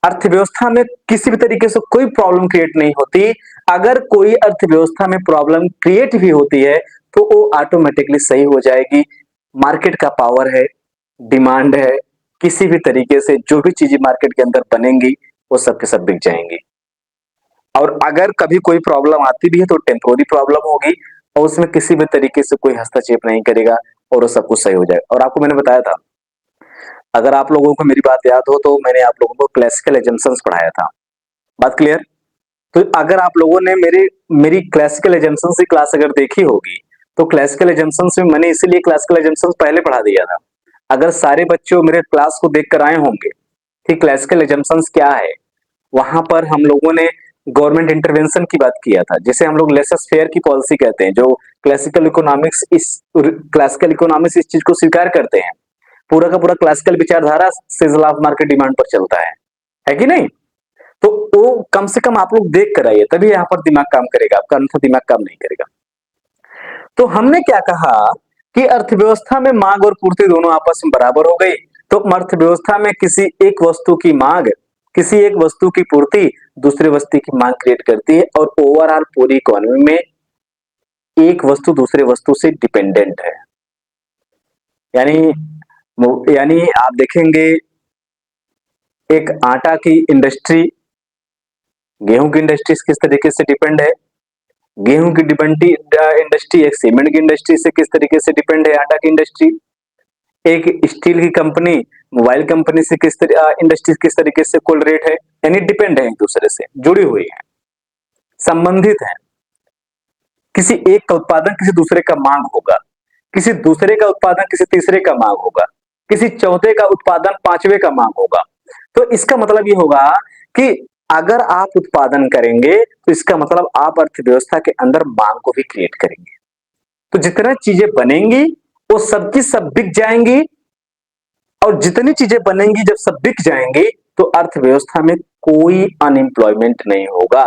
अर्थव्यवस्था में किसी भी तरीके से कोई प्रॉब्लम क्रिएट नहीं होती। अगर कोई अर्थव्यवस्था में प्रॉब्लम क्रिएट भी होती है तो वो ऑटोमेटिकली सही हो जाएगी। मार्केट का पावर है, डिमांड है, किसी भी तरीके से जो भी चीजें मार्केट के अंदर बनेंगी वो सब के सब बिक जाएंगी। और अगर कभी कोई प्रॉब्लम आती भी है तो टेम्पोररी प्रॉब्लम होगी और उसमें किसी भी तरीके से कोई हस्तक्षेप नहीं करेगा और वो सब कुछ सही हो जाएगा। और आपको मैंने बताया था, अगर आप लोगों को मेरी बात याद हो तो मैंने आप लोगों को क्लासिकल एजम्पशंस पढ़ाया था। बात क्लियर? तो अगर आप लोगों ने मेरी क्लासिकल एजम्पशंस की क्लास अगर देखी होगी तो क्लासिकल एजम्पशंस में मैंने इसीलिए क्लासिकल एजम्पशंस पहले पढ़ा दिया था। अगर सारे बच्चों मेरे क्लास को देखकर आए होंगे कि क्लासिकल एजम्पशंस क्या है, वहां पर हम लोगों ने गवर्नमेंट इंटरवेंशन की बात किया था, जिसे हम लोग लेसस फेयर की पॉलिसी कहते हैं, जो क्लासिकल इकोनॉमिक्स इस चीज को स्वीकार करते हैं। पूरा का पूरा क्लासिकल विचारधारा सीजनल ऑफ मार्केट डिमांड पर चलता है कि नहीं? तो वो कम से कम आप लोग देख कर आइए, तभी यहाँ पर दिमाग काम करेगा, आपका अन्यथा दिमाग काम नहीं करेगा। तो हमने क्या कहा कि अर्थव्यवस्था में मांग और पूर्ति दोनों आपस में बराबर हो गई। तो अर्थव्यवस्था में किसी एक वस्तु की मांग, किसी एक वस्तु की पूर्ति दूसरे वस्तु की मांग क्रिएट करती है, और ओवरऑल पूरी इकोनॉमी में एक वस्तु दूसरे वस्तु से डिपेंडेंट है। यानी आप देखेंगे एक आटा की इंडस्ट्री गेहूं की इंडस्ट्री से किस तरीके से डिपेंड है, गेहूं की इंडस्ट्री एक सीमेंट की इंडस्ट्री से किस तरीके से डिपेंड है, आटा की इंडस्ट्री एक स्टील की कंपनी मोबाइल कंपनी से इंडस्ट्री किस तरीके से कोलरेट है, यानी डिपेंड है, एक दूसरे से जुड़ी हुई है, संबंधित है। किसी एक का उत्पादन किसी दूसरे का मांग होगा, किसी दूसरे का उत्पादन किसी तीसरे का मांग होगा, किसी चौथे का उत्पादन पांचवे का मांग होगा। तो इसका मतलब ये होगा कि अगर आप उत्पादन करेंगे तो इसका मतलब आप अर्थव्यवस्था के अंदर मांग को भी क्रिएट करेंगे। तो जितना चीजें बनेंगी वो सबकी सब बिक जाएंगी, और जितनी चीजें बनेंगी जब सब बिक जाएंगी तो अर्थव्यवस्था में कोई अनएम्प्लॉयमेंट नहीं होगा।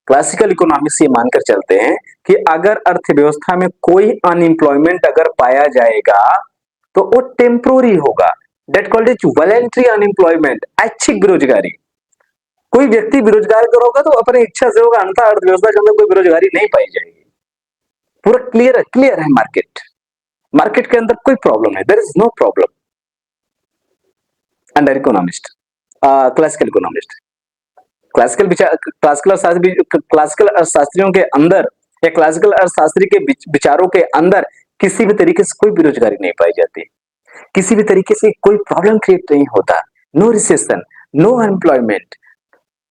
क्लासिकल इकोनॉमिक्स ये मानकर चलते हैं कि अगर अर्थव्यवस्था में कोई अनएम्प्लॉयमेंट अगर पाया जाएगा तो वो टेम्पोररी होगा, that called is voluntary unemployment, ऐच्छिक बेरोजगारी। कोई व्यक्ति बेरोजगार होगा तो अपनी इच्छा से होगा, अन्यथा अर्थव्यवस्था के अंदर कोई बेरोजगारी नहीं पाई जाएगी। पूरा क्लियर है मार्केट के अंदर कोई प्रॉब्लम नहीं, there is no problem under economist, classical economist. Classical अर्थशास्त्रियों के अंदर या क्लासिकल अर्थशास्त्री के विचारों के अंदर किसी भी तरीके से कोई बेरोजगारी नहीं पाई जाती, किसी भी तरीके से कोई प्रॉब्लम क्रिएट नहीं होता, नो रिसेशन, नो अनएम्प्लॉयमेंट,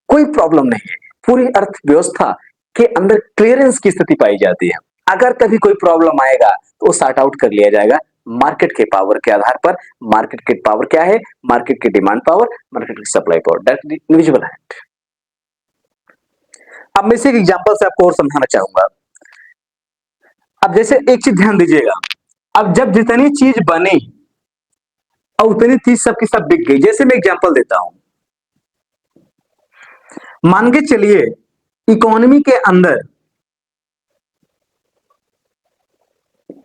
कोई प्रॉब्लम नहीं है। पूरी अर्थव्यवस्था के अंदर क्लियरेंस की स्थिति पाई जाती है। अगर कभी कोई प्रॉब्लम आएगा तो सॉर्ट आउट कर लिया जाएगा मार्केट के पावर के आधार पर। मार्केट की पावर क्या है? मार्केट की डिमांड पावर, मार्केट की सप्लाई पावर, दैट इंडिविजुअल है। अब मैं इसी एक एग्जांपल से आपको और समझाना चाहूंगा। अब जैसे एक चीज ध्यान दीजिएगा, अब जब जितनी चीज बनी और उतनी चीज सबकी सब बिक गई। जैसे मैं एग्जांपल देता हूं, मान के चलिए इकोनॉमी के अंदर,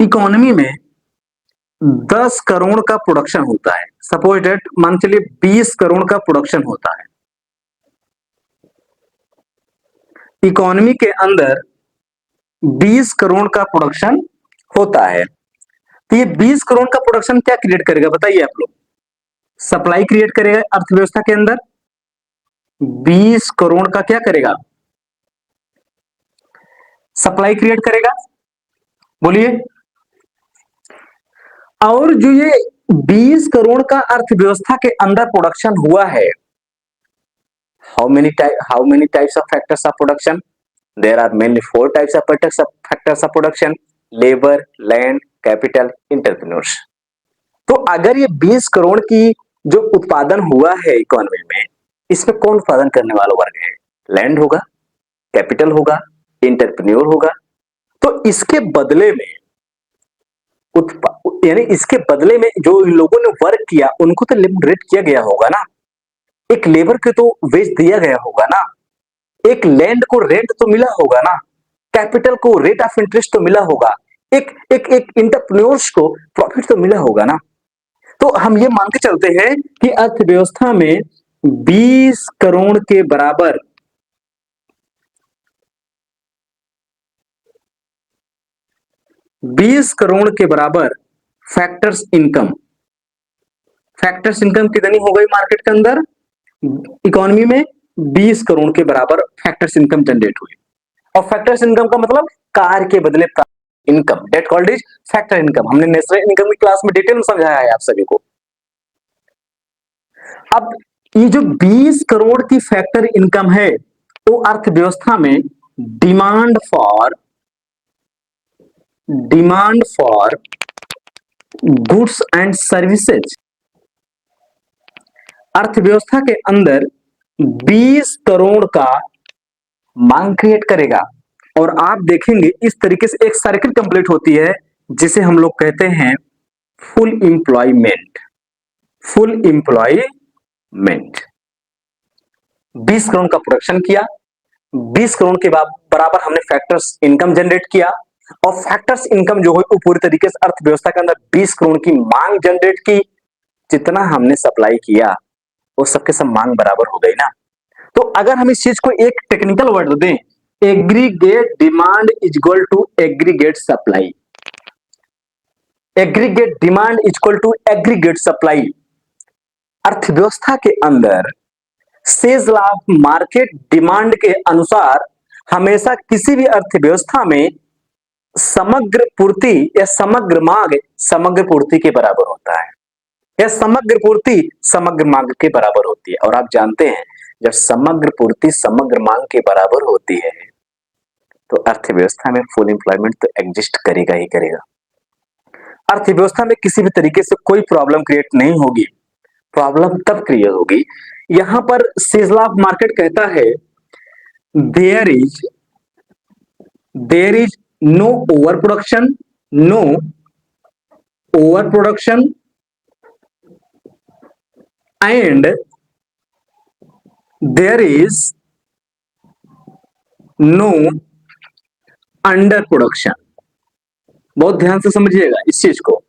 इकोनॉमी में 10 करोड़ का प्रोडक्शन होता है, सपोज डेट मान चलिए 20 करोड़ का प्रोडक्शन होता है। इकोनॉमी के अंदर 20 करोड़ का प्रोडक्शन होता है, तो ये 20 करोड़ का प्रोडक्शन क्या क्रिएट करेगा बताइए आप लोग? सप्लाई क्रिएट करेगा अर्थव्यवस्था के अंदर। 20 करोड़ का क्या करेगा? सप्लाई क्रिएट करेगा, बोलिए। और जो ये 20 करोड़ का अर्थव्यवस्था के अंदर प्रोडक्शन हुआ है, how many types of factors of production? There are mainly 4 types of factors of production: labour, land, capital, entrepreneurs. तो अगर ये 20 करोड़ की जो उत्पादन हुआ है इकोनॉमी में, इसमें कौन उत्पादन करने वाला वर्ग है? लैंड होगा, कैपिटल होगा, एंटरप्रेन्योर होगा। तो इसके बदले में यानी इसके बदले में जो लोगों ने वर्क किया उनको तो रेट किया गया होगा ना, एक लेबर के तो वेज दिया गया होगा ना, एक लैंड को रेंट तो मिला होगा ना, कैपिटल को रेट ऑफ इंटरेस्ट तो मिला होगा, एक एक एक एंटरप्रेन्योर्स को प्रॉफिट तो मिला होगा ना। तो हम ये मान के चलते हैं कि अर्थव्यवस्था में 20 करोड़ के बराबर 20 करोड़ के बराबर फैक्टर्स इनकम कितनी हो गई मार्केट के अंदर? इकोनॉमी में 20 करोड़ के बराबर फैक्टर्स इनकम जनरेट हुई। और फैक्टर्स इनकम का मतलब कार्य के बदले income, that called is factor income. हमने नेशनल इनकम की क्लास में डिटेल में समझाया है आप सभी को। अब ये जो 20 करोड़ की फैक्टर इनकम है वो अर्थव्यवस्था में demand for goods and services, अर्थव्यवस्था के अंदर 20 करोड़ का मांग क्रिएट करेगा। और आप देखेंगे इस तरीके से एक सर्किल कंप्लीट होती है जिसे हम लोग कहते हैं full employment. Full employment, 20 crore का प्रोडक्शन किया, 20 करोड़ के बराबर हमने फैक्टर्स इनकम जनरेट किया, और फैक्टर्स इनकम जो है वो पूरी तरीके से अर्थव्यवस्था के अंदर 20 करोड़ की मांग जनरेट की। जितना हमने सप्लाई किया वो सबके सब मांग बराबर हो गई ना। तो अगर हम इस चीज को एक टेक्निकल वर्ड दें, aggregate demand is equal to aggregate supply. Aggregate demand is equal to aggregate supply. अर्थव्यवस्था के अंदर Say's law of market demand के अनुसार हमेशा किसी भी अर्थव्यवस्था में समग्र पूर्ति या समग्र मांग समग्र पूर्ति के बराबर होता है, या समग्र पूर्ति समग्र मांग के बराबर होती है। और आप जानते हैं जब समग्र पूर्ति समग्र मांग के बराबर होती है तो अर्थव्यवस्था में फुल एम्प्लॉयमेंट तो एग्जिस्ट करेगा ही करेगा। अर्थव्यवस्था में किसी भी तरीके से कोई प्रॉब्लम क्रिएट नहीं होगी। प्रॉब्लम तब क्रिएट होगी, यहां per phase law of market कहता है there is no over production, no over production and there is no under production. बहुत ध्यान से समझिएगा इस चीज को।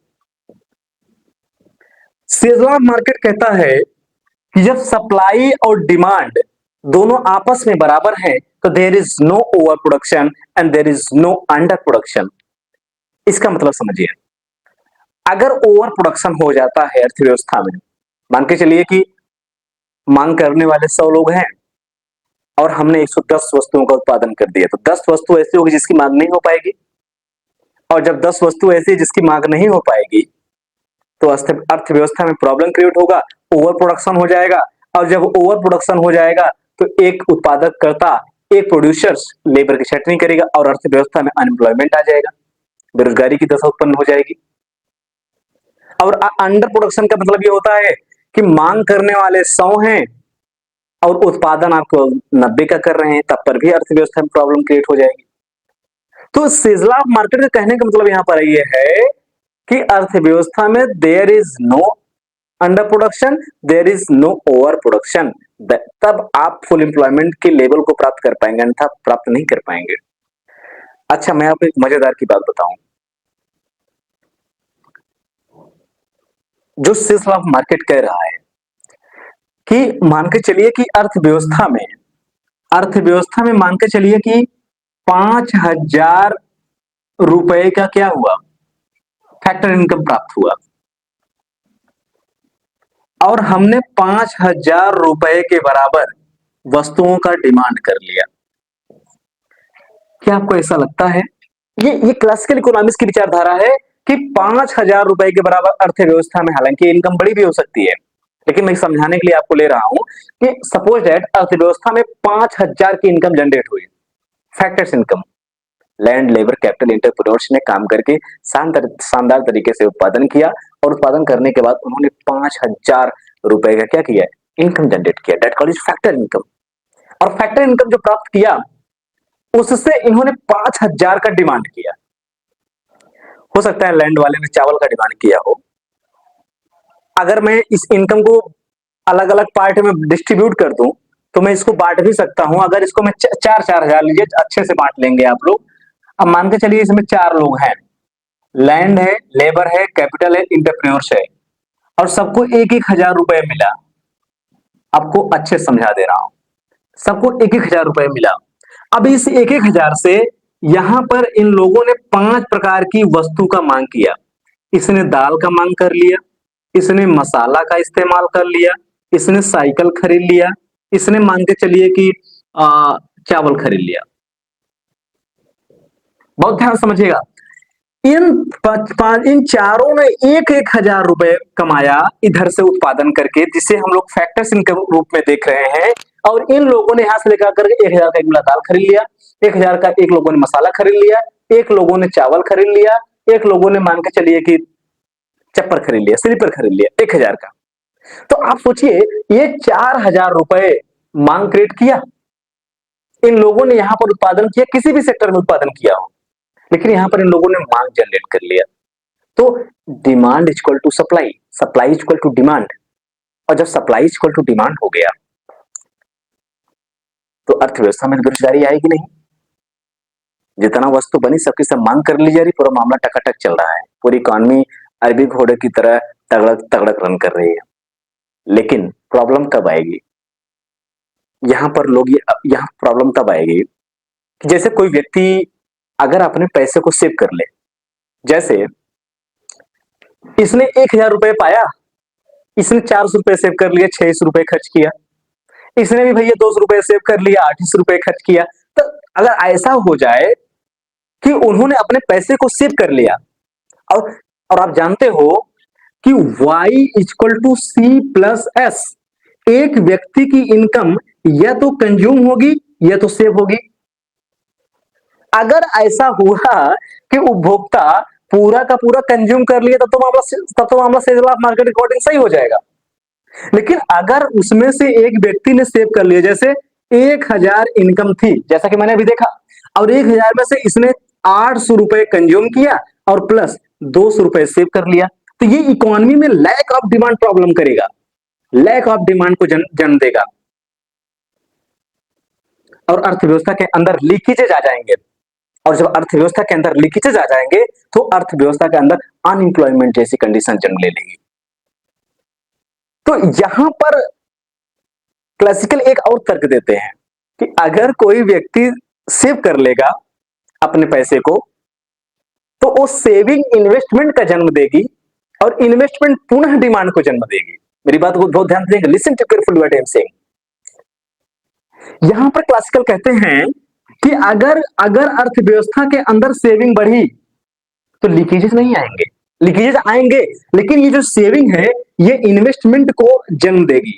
सेज लॉ ऑफ मार्केट कहता है कि जब सप्लाई और डिमांड दोनों आपस में बराबर हैं तो there is no over production and there is no under production. इसका मतलब समझिए, अगर ओवर प्रोडक्शन हो जाता है अर्थव्यवस्था में, मान के चलिए कि मांग करने वाले 100 लोग हैं और हमने 110 वस्तुओं का उत्पादन कर दिया, तो 10 वस्तु ऐसी होगी जिसकी मांग नहीं हो पाएगी। और जब 10 वस्तु ऐसी जिसकी मांग नहीं हो पाएगी तो अर्थव्यवस्था में प्रॉब्लम क्रिएट होगा, ओवर प्रोडक्शन हो जाएगा। और जब ओवर प्रोडक्शन हो जाएगा तो एक उत्पादक करता, एक प्रोड्यूसर्स लेबर की छटनी करेगा और अर्थव्यवस्था में अनएम्प्लॉयमेंट आ जाएगा, बेरोजगारी की दशा उत्पन्न हो जाएगी। और अंडर प्रोडक्शन का मतलब ये होता है कि मांग करने वाले 100 हैं और उत्पादन आपको 90 का कर रहे हैं, तब पर भी अर्थव्यवस्था में प्रॉब्लम क्रिएट हो जाएगी। तो सेज लॉ ऑफ मार्केट का कहने का मतलब यहां पर ये है कि अर्थव्यवस्था में there is no under production, there is no over production, तब आप फुल एम्प्लॉयमेंट के लेवल को प्राप्त कर पाएंगे, अन्यथा प्राप्त नहीं कर पाएंगे। अच्छा, मैं आपको एक मजेदार की बात बताऊं। जो सेज लॉ ऑफ मार्केट कह रहा है कि मान के चलिए कि अर्थव्यवस्था में मान के चलिए कि 5,000 रुपए का क्या हुआ, फैक्टर इनकम प्राप्त हुआ, और हमने 5,000 रुपए के बराबर वस्तुओं का डिमांड कर लिया। क्या आपको ऐसा लगता है, ये क्लासिकल इकोनॉमिक्स की विचारधारा है कि 5,000 रुपए के बराबर अर्थव्यवस्था में, हालांकि इनकम बड़ी भी हो सकती है, लेकिन मैं समझाने के लिए आपको ले रहा हूं कि सपोज दैट अर्थव्यवस्था में 5,000 की इनकम जनरेट हुई, factors income, land, labour, capital, entrepreneurs ने काम करके शानदार तरीके से उत्पादन किया, और उत्पादन करने के बाद उन्होंने 5,000 रुपए का क्या किया, इनकम जनरेट किया, that called is factor income. और फैक्टर इनकम जो प्राप्त किया उससे इन्होंने 5,000 का डिमांड किया। हो सकता है लैंड वाले ने चावल का डिमांड किया हो। अगर मैं इस इनकम को अलग अलग पार्ट में डिस्ट्रीब्यूट कर दूं तो मैं इसको बांट भी सकता हूं। अगर इसको मैं 4,000 लीजिए, अच्छे से बांट लेंगे आप लोग। अब मान के चलिए इसमें 4 लोग हैं, लैंड है, लेबर है, कैपिटल है, एंटरप्रेन्योर्स है, और सबको 1,000 रुपए मिला। आपको अच्छे समझा दे रहा हूं, सबको 1,000 रुपए मिला। अब इस 1,000 से यहां पर इन लोगों ने 5 प्रकार की वस्तु का मांग किया। इसने दाल का मांग कर लिया, इसने मसाला का इस्तेमाल कर लिया, इसने साइकिल खरीद लिया, इसने मान के चलिए कि चावल खरीद लिया। बहुत ध्यान समझिएगा, इन चारों ने 1,000 रुपए कमाया इधर से उत्पादन करके, जिसे हम लोग फैक्टर्स इनकम रूप में देख रहे हैं। और इन लोगों ने यहां से लेकर कर 1,000 का एक मिला दाल खरीद लिया, 1,000 का एक लोगों ने मसाला खरीद लिया, एक लोगों ने चावल खरीद लिया, एक लोगों ने मान के चलिए कि चप्पल खरीद लिया, स्लीपर खरीद लिया 1000 का। तो आप सोचिए, ये 4000 रुपए मांग क्रिएट किया। इन लोगों ने यहां पर उत्पादन किया, किसी भी सेक्टर में उत्पादन किया हो, लेकिन यहां पर इन लोगों ने मांग जनरेट कर लिया। तो demand equal to supply, supply equal to demand, और जब सप्लाई इक्वल टू डिमांड हो गया तो अर्थव्यवस्था में बेरोजगारी आएगी नहीं। जितना वस्तु बनी सबकी सब मांग कर ली जा रही, पूरा मामला टकाटक चल रहा है, पूरी इकॉनमी अरबी घोड़े की तरह तगड़क तगड़क रन कर रही है। लेकिन प्रॉब्लम कब आएगी, यहां पर लोग यहां प्रॉब्लम तब आएगी कि जैसे कोई व्यक्ति अगर अपने पैसे को सेव कर ले, जैसे इसने 1000 रुपए पाया, इसने 400 रुपए सेव कर लिया, 600 रुपए खर्च किया, इसने भी भैया 200 रुपए सेव कर लिया, 800 रुपए खर्च किया। तो अगर ऐसा हो जाए कि उन्होंने अपने पैसे को सेव कर लिया, और आप जानते हो कि y equal to C plus S, एक व्यक्ति की इनकम या तो कंज्यूम होगी या तो सेव होगी। अगर ऐसा हुआ कि उपभोक्ता पूरा का पूरा कंज्यूम कर लिया, तब तो मामला सेल ऑफ मार्केट अकॉर्डिंग सही हो जाएगा। लेकिन अगर उसमें से एक व्यक्ति ने सेव कर लिया, जैसे 1000 इनकम थी, जैसा कि मैंने अभी देखा, और 1000 में से इसने 800 रुपए कंज्यूम किया और प्लस 200 रुपए सेव कर लिया, तो ये इकोनॉमी में लैक ऑफ डिमांड प्रॉब्लम करेगा, लैक ऑफ डिमांड को जन्म देगा, और अर्थव्यवस्था के अंदर लीकेजेज आ जाएंगे। और जब अर्थव्यवस्था के अंदर लीकेजेज आ जाएंगे तो अर्थव्यवस्था के अंदर अनएम्प्लॉयमेंट जैसी कंडीशन जन्म ले लेगी। तो यहां पर क्लासिकल एक और तर्क देते हैं कि अगर कोई व्यक्ति सेव कर लेगा अपने पैसे को, तो वो सेविंग इन्वेस्टमेंट का जन्म देगी, और इन्वेस्टमेंट पुनः डिमांड को जन्म देगी। मेरी बात को बहुत ध्यान देंगे, listen to carefully what I am saying. यहां पर क्लासिकल कहते हैं कि अगर अर्थव्यवस्था के अंदर सेविंग बढ़ी तो लीकेजेस नहीं आएंगे, लीकेजेस आएंगे लेकिन ये जो सेविंग है ये इन्वेस्टमेंट को जन्म देगी,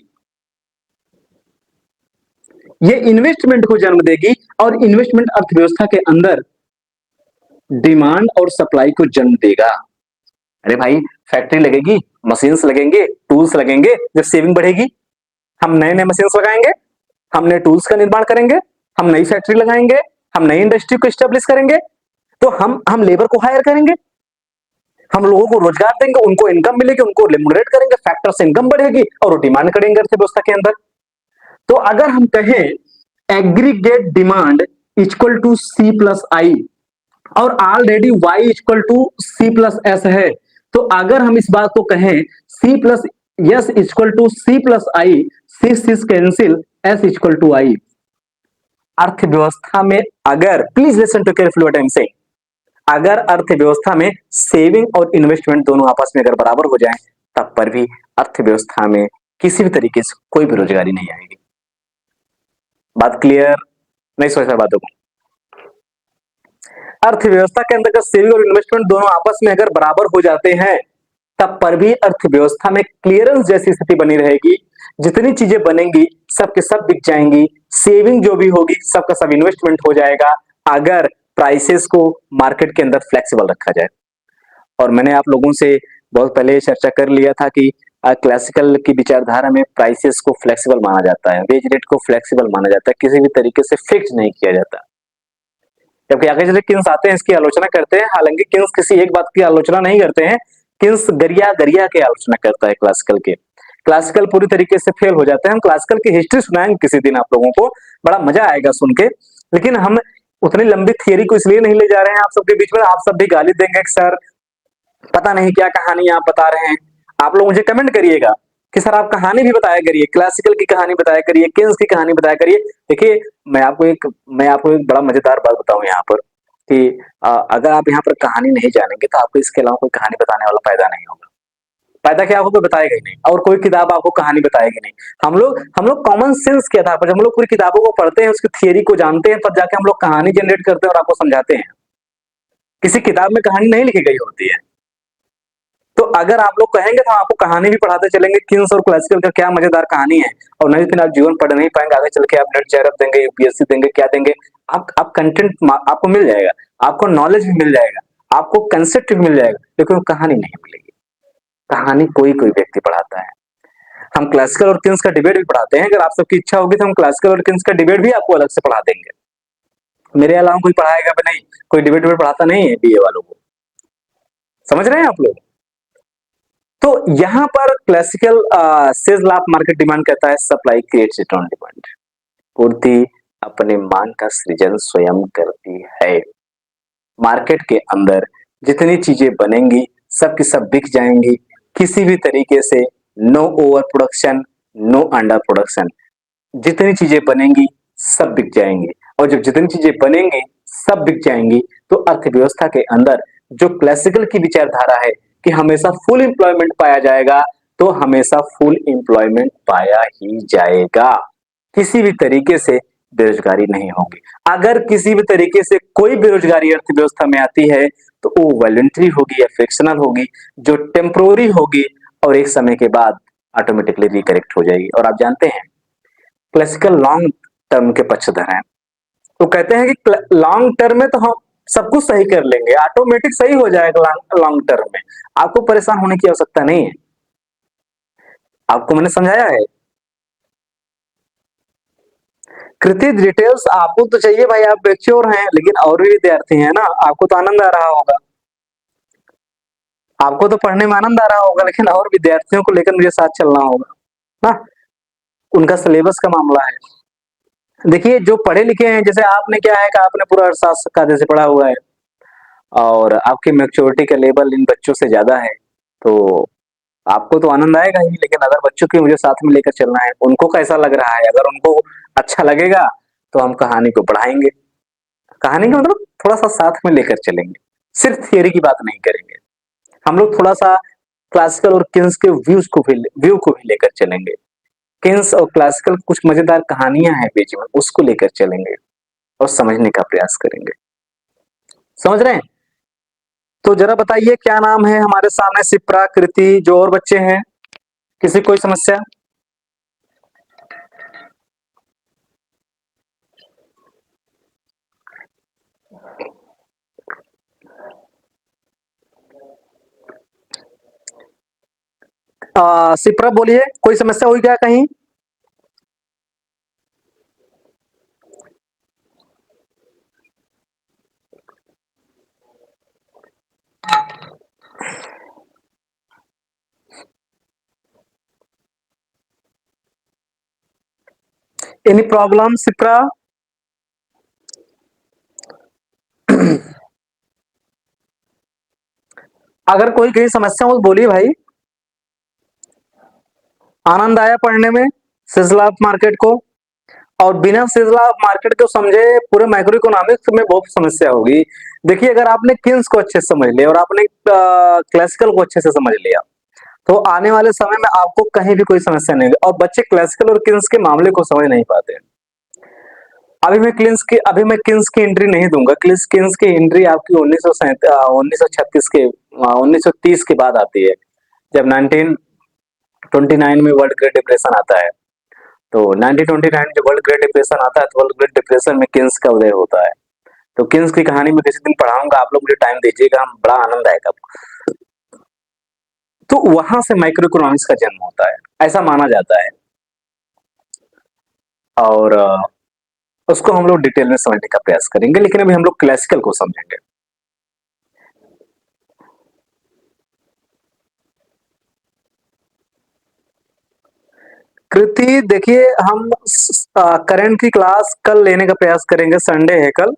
ये इन्वेस्टमेंट को जन्म देगी, और इन्वेस्टमेंट अर्थव्यवस्था के अंदर डिमांड और सप्लाई को जन्म देगा। अरे भाई, फैक्ट्री लगेगी, मशीन्स लगेंगे, टूल्स लगेंगे, जब सेविंग बढ़ेगी हम नए नए मशीन्स लगाएंगे, हम नए टूल्स का निर्माण करेंगे, हम नई फैक्ट्री लगाएंगे, हम नई इंडस्ट्री को स्टैब्लिश करेंगे, तो हम लेबर को हायर करेंगे, हम लोगों को रोजगार देंगे, उनको इनकम मिलेगी, उनको रेम्युनरेट करेंगे, फैक्टर से इनकम बढ़ेगी और वो डिमांड करेंगे अर्थव्यवस्था के अंदर। तो अगर हम कहें aggregate demand equal to C plus I, और already y equal to C plus S है, तो अगर हम इस बात को कहें c plus S equal to C plus I, C cancel, s equal to I. अर्थव्यवस्था में अगर, please listen to carefully what I am saying, अगर अर्थव्यवस्था में सेविंग और इन्वेस्टमेंट दोनों आपस में अगर बराबर हो जाए, तब पर भी अर्थव्यवस्था में किसी भी तरीके से कोई बेरोजगारी नहीं आएगी। बात क्लियर? नहीं सोचा बातों को? अर्थव्यवस्था के अंदर सेविंग और इन्वेस्टमेंट दोनों आपस में अगर बराबर हो जाते हैं, तब पर भी अर्थव्यवस्था में क्लियरेंस जैसी स्थिति बनी रहेगी। जितनी चीजें बनेंगी सब के सब बिक जाएंगी, सेविंग जो भी होगी सबका सब इन्वेस्टमेंट हो जाएगा, अगर प्राइसेस को मार्केट के अंदर फ्लेक्सिबल रखा जाए। और मैंने आप लोगों से बहुत पहले चर्चा कर लिया था कि क्लासिकल की विचारधारा में प्राइसेस को फ्लेक्सिबल माना जाता है, वेज रेट को फ्लेक्सिबल माना जाता है, किसी भी तरीके से फिक्स नहीं किया जाता। जबकि आगे चले किन्स आते हैं, इसकी आलोचना करते हैं, हालांकि किन्स किसी एक बात की आलोचना नहीं करते हैं, किन्स गरिया गरिया की आलोचना करता है क्लासिकल के। क्लासिकल पूरी तरीके से फेल हो जाते हैं। हम क्लासिकल की हिस्ट्री सुनाएंगे किसी दिन आप लोगों को, बड़ा मजा आएगा सुन के, लेकिन हम उतनी लंबी थियरी को इसलिए नहीं ले जा रहे हैं आप सबके बीच में, आप सब भी गाली देंगे कि सर पता नहीं क्या कहानी आप बता रहे हैं। आप लोग मुझे कमेंट करिएगा कि सर आप कहानी भी बताया करिए, क्लासिकल की कहानी बताया करिए, किन्स की कहानी बताया करिए। देखिए मैं आपको एक बड़ा मजेदार बात बताऊं यहाँ पर कि अगर आप यहाँ पर कहानी नहीं जानेंगे तो आपको इसके अलावा कोई कहानी बताने वाला पैदा नहीं होगा। पैदा क्या आपको कोई बताएगा ही नहीं, और कोई किताब आपको कहानी बताएगी नहीं। हम लोग कॉमन सेंस के आधार पर जब हम लोग पूरी किताबों को पढ़ते हैं, उसकी थियरी को जानते हैं, तब जाके हम लोग कहानी जनरेट करते हैं और आपको समझाते हैं। किसी किताब में कहानी नहीं लिखी गई होती है। तो अगर आप लोग कहेंगे तो आपको कहानी भी पढ़ाते चलेंगे, किन्स और क्लासिकल का क्या मजेदार कहानी है, और नहीं फिर आप जीवन पढ़ नहीं पाएंगे। आगे चल के आप नेट जेआरएफ देंगे, यूपीएससी देंगे, क्या देंगे, आप कंटेंट आपको मिल जाएगा, आपको नॉलेज भी मिल जाएगा, आपको कंसेप्ट भी मिल जाएगा, लेकिन कहानी नहीं मिलेगी। कहानी कोई कोई व्यक्ति पढ़ाता है। हम क्लासिकल और किन्स का डिबेट भी पढ़ाते हैं, अगर आप सबकी इच्छा होगी तो हम क्लासिकल और किन्स का डिबेट भी आपको अलग से पढ़ा देंगे। मेरे अलावा कोई पढ़ाएगा भी नहीं, कोई डिबेट भी पढ़ाता नहीं है बीए वालों को। समझ रहे हैं आप लोग? तो यहां पर classical says law of market demand कहता है supply creates it on demand. पूर्ति अपने मांग का सृजन स्वयं करती है। मार्केट के अंदर जितनी चीजें बनेंगी सब की सब बिक जाएंगी, किसी भी तरीके से no over production, no under production. जितनी चीजें बनेंगी सब बिक जाएंगी, और जब जितनी चीजें बनेंगी सब बिक जाएंगी तो अर्थव्यवस्था के अंदर जो क्लासिकल की विचारधारा है कि हमेशा फुल एम्प्लॉयमेंट पाया जाएगा, तो हमेशा फुल एम्प्लॉयमेंट पाया ही जाएगा। किसी भी तरीके से बेरोजगारी नहीं होगी। अगर किसी भी तरीके से कोई बेरोजगारी अर्थव्यवस्था में आती है तो वो वॉलंटरी होगी या फ्रिक्शनल होगी, जो टेम्पोररी होगी और एक समय के बाद ऑटोमेटिकली रिकरेक्ट हो जाएगी। और आप जानते हैं क्लासिकल लॉन्ग टर्म के पक्षधर हैं, तो कहते हैं कि लॉन्ग टर्म में तो हम सब कुछ सही कर लेंगे, ऑटोमेटिक सही हो जाएगा लॉन्ग टर्म में, आपको परेशान होने की आवश्यकता नहीं है। आपको मैंने समझाया है। कृति डिटेल्स आपको तो चाहिए भाई, आप मैच्योर हैं, लेकिन और भी विद्यार्थी हैं ना, आपको तो आनंद आ रहा होगा, आपको तो पढ़ने में आनंद आ रहा होगा, लेकिन और विद्यार्थियों को लेकर मुझे साथ चलना होगा ना, उनका सिलेबस का मामला है। देखिए जो पढ़े लिखे हैं, जैसे आपने क्या है कि आपने पूरा अर्थशास्त्र कायदे से पढ़ा हुआ है और आपकी मैच्योरिटी का लेवल इन बच्चों से ज्यादा है, तो आपको तो आनंद आएगा ही, लेकिन अगर बच्चों की मुझे साथ में लेकर चलना है, उनको कैसा लग रहा है, अगर उनको अच्छा लगेगा तो हम कहानी को पढ़ाएंगे। कहानी का मतलब थोड़ा सा साथ में लेकर चलेंगे, सिर्फ थियरी की बात नहीं करेंगे, हम लोग थोड़ा सा क्लासिकल और किन्स के व्यू को भी लेकर चलेंगे। किन्स और क्लासिकल कुछ मजेदार कहानियां हैं बीच में, उसको लेकर चलेंगे और समझने का प्रयास करेंगे। समझ रहे हैं? तो जरा बताइए क्या नाम है हमारे सामने, शिप्रा, कृति, जो और बच्चे हैं, किसी कोई समस्या? शिप्रा बोलिए, कोई समस्या हुई क्या कहीं? Any problem Shipra? अगर कोई कहीं समस्या हो तो बोलिए भाई। आनंद आया पढ़ने में सिजला ऑफ मार्केट को? और बिना सिजला ऑफ मार्केट को समझे पूरे माइक्रो इकोनॉमिक्स में बहुत समस्या होगी। देखिए अगर आपने किन्स को अच्छे से समझ लिया और आपने क्लासिकल को अच्छे से समझ लिया, तो आने वाले समय में आपको कहीं भी कोई समस्या नहीं होगी। और बच्चे क्लासिकल और किन्स के मामले को समझ नहीं पाते। अभी मैं किन्स की एंट्री नहीं दूंगा। किन्स की एंट्री आपकी 1936 के 1930 के बाद आती है, जब 1929 में वर्ल्ड ग्रेट डिप्रेशन आता है। तो 1929 जब वर्ल्ड ग्रेट डिप्रेशन आता है, तो वर्ल्ड ग्रेट डिप्रेशन में किन्स का उदय होता है। तो किन्स की कहानी में किसी दिन पढ़ाऊंगा, आप लोग मुझे टाइम दीजिएगा, हम बड़ा आनंद आएगा आपको। तो वहां से माइक्रो इकोनॉमिक्स का जन्म होता है, ऐसा माना जाता है। और उसको हम लोग डिटेल में समझने का प्रयास करेंगे, लेकिन अभी हम लोग क्लासिकल को समझेंगे। कृति देखिए, हम करंट की क्लास कल लेने का प्रयास करेंगे, संडे है कल,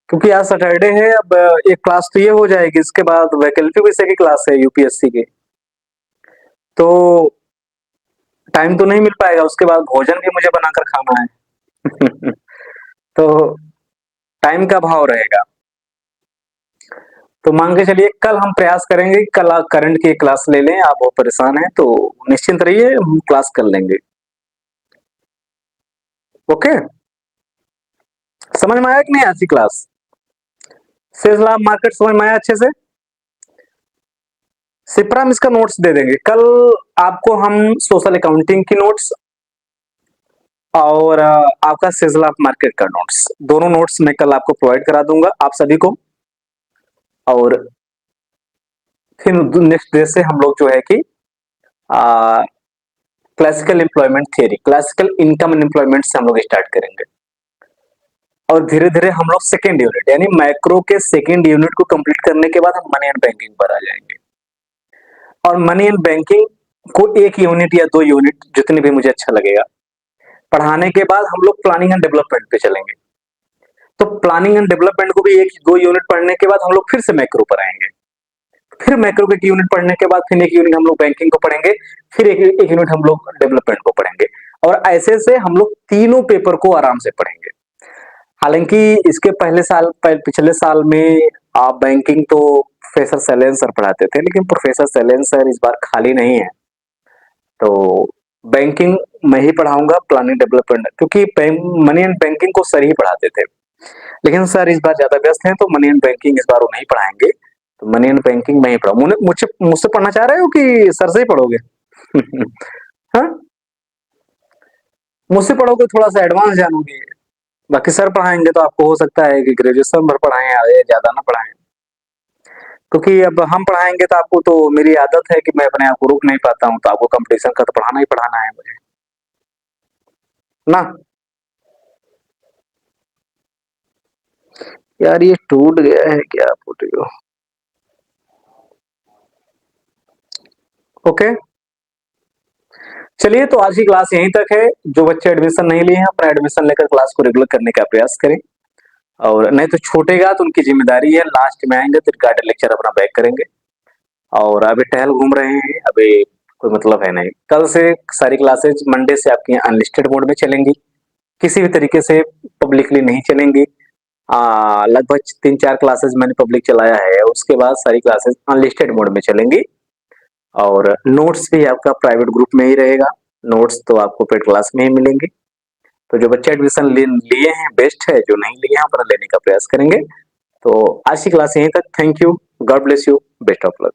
क्योंकि आज सैटरडे है। अब एक क्लास तो ये हो जाएगी, इसके बाद वैकल्पिक विषय की क्लास है यूपीएससी की, तो टाइम तो नहीं मिल पाएगा। उसके बाद भोजन भी मुझे बनाकर खाना है। तो टाइम का भाव रहेगा। तो मान के चलिए कल हम प्रयास करेंगे, कल करंट की क्लास ले लें। आप बहुत परेशान हैं तो निश्चिंत रहिए, हम क्लास कर लेंगे। ओके, समझ में आया कि नहीं आज की क्लास? सेल्स लाभ मार्केट समझ में आया अच्छे से? सिप्राम इसका नोट्स दे देंगे कल आपको हम, सोशल अकाउंटिंग की नोट्स और आपका सिजल ऑफ मार्केट का नोट्स, दोनों नोट्स मैं कल आपको प्रोवाइड करा दूंगा आप सभी को। और फिर नेक्स्ट डे से हम लोग जो है कि classical employment theory, classical income and employment से हम लोग स्टार्ट करेंगे और धीरे धीरे हम लोग सेकेंड यूनिट यानी मैक्रो के सेकेंड यूनिट को कंप्लीट करने के बाद हम मनी एंड बैंकिंग पर आ जाएंगे। और मनी एंड बैंकिंग को एक यूनिट या 2 यूनिट जितने भी मुझे अच्छा लगेगा पढ़ाने के बाद हम लोग प्लानिंग एंड डेवलपमेंट पे चलेंगे। तो प्लानिंग एंड डेवलपमेंट को भी 1-2 यूनिट पढ़ने के बाद हम लोग फिर से मैक्रो पर आएंगे। फिर मैक्रो के 1 यूनिट पढ़ने के बाद फिर 1 यूनिट हम लोग बैंकिंग को पढ़ेंगे, फिर 1 यूनिट हम लोग डेवलपमेंट को पढ़ेंगे और ऐसे से हम लोग तीनों पेपर को आराम से पढ़ेंगे। हालांकि इसके पिछले साल में आप बैंकिंग तो प्रोफेसर शैलेंद्र सर पढ़ाते थे, लेकिन प्रोफेसर शैलेंद्र सर इस बार खाली नहीं है, तो बैंकिंग मैं ही पढ़ाऊंगा, प्लानिंग डेवलपमेंट, क्योंकि मनी एंड बैंकिंग को सर ही पढ़ाते थे, लेकिन सर इस बार ज्यादा व्यस्त हैं, तो मनी एंड बैंकिंग इस बार वो नहीं पढ़ाएंगे। तो मनी एंड बैंकिंग मैं ही पढ़ाऊंगा। मुझसे मुझसे पढ़ना चाह रहे हो कि सर से ही पढ़ोगे? हाँ, मुझसे पढ़ोगे थोड़ा सा एडवांस जानोगे। बाकी सर पढ़ाएंगे तो आपको हो सकता है कि ग्रेजुएशन भर पढ़ाएं या ज्यादा ना पढ़ाएं, क्योंकि अब हम पढ़ाएंगे तो आपको, तो मेरी आदत है कि मैं अपने आप को रोक नहीं पाता हूँ, तो आपको कंपटीशन का तो पढ़ाना ही पढ़ाना है मुझे ना। यार ये टूट गया है क्या फोटो? ओके, चलिए तो आज की क्लास यहीं तक है। जो बच्चे एडमिशन नहीं लिए हैं अपना एडमिशन लेकर क्लास को रेगुलर करने का प्रयास करें, और नहीं तो छूटेगा तो उनकी जिम्मेदारी है, लास्ट में आएंगे तो रिकॉर्डेड लेक्चर अपना बैक करेंगे। और अभी टहल घूम रहे हैं, अभी कोई मतलब है नहीं। कल से सारी क्लासेज मंडे से आपकी अनलिस्टेड मोड में चलेंगी, किसी भी तरीके से पब्लिकली नहीं चलेंगी। लगभग 3-4 क्लासेज मैंने पब्लिक चलाया है, उसके बाद सारी क्लासेज अनलिस्टेड मोड में चलेंगी। और नोट्स भी आपका प्राइवेट ग्रुप में ही रहेगा, नोट्स तो आपको पेड क्लास में ही मिलेंगे। तो जो बच्चे एडमिशन लिए हैं बेस्ट है, जो नहीं लिए हैं अपना लेने का प्रयास करेंगे। तो आज की क्लास यहीं तक। Thank you, God bless you, best of luck.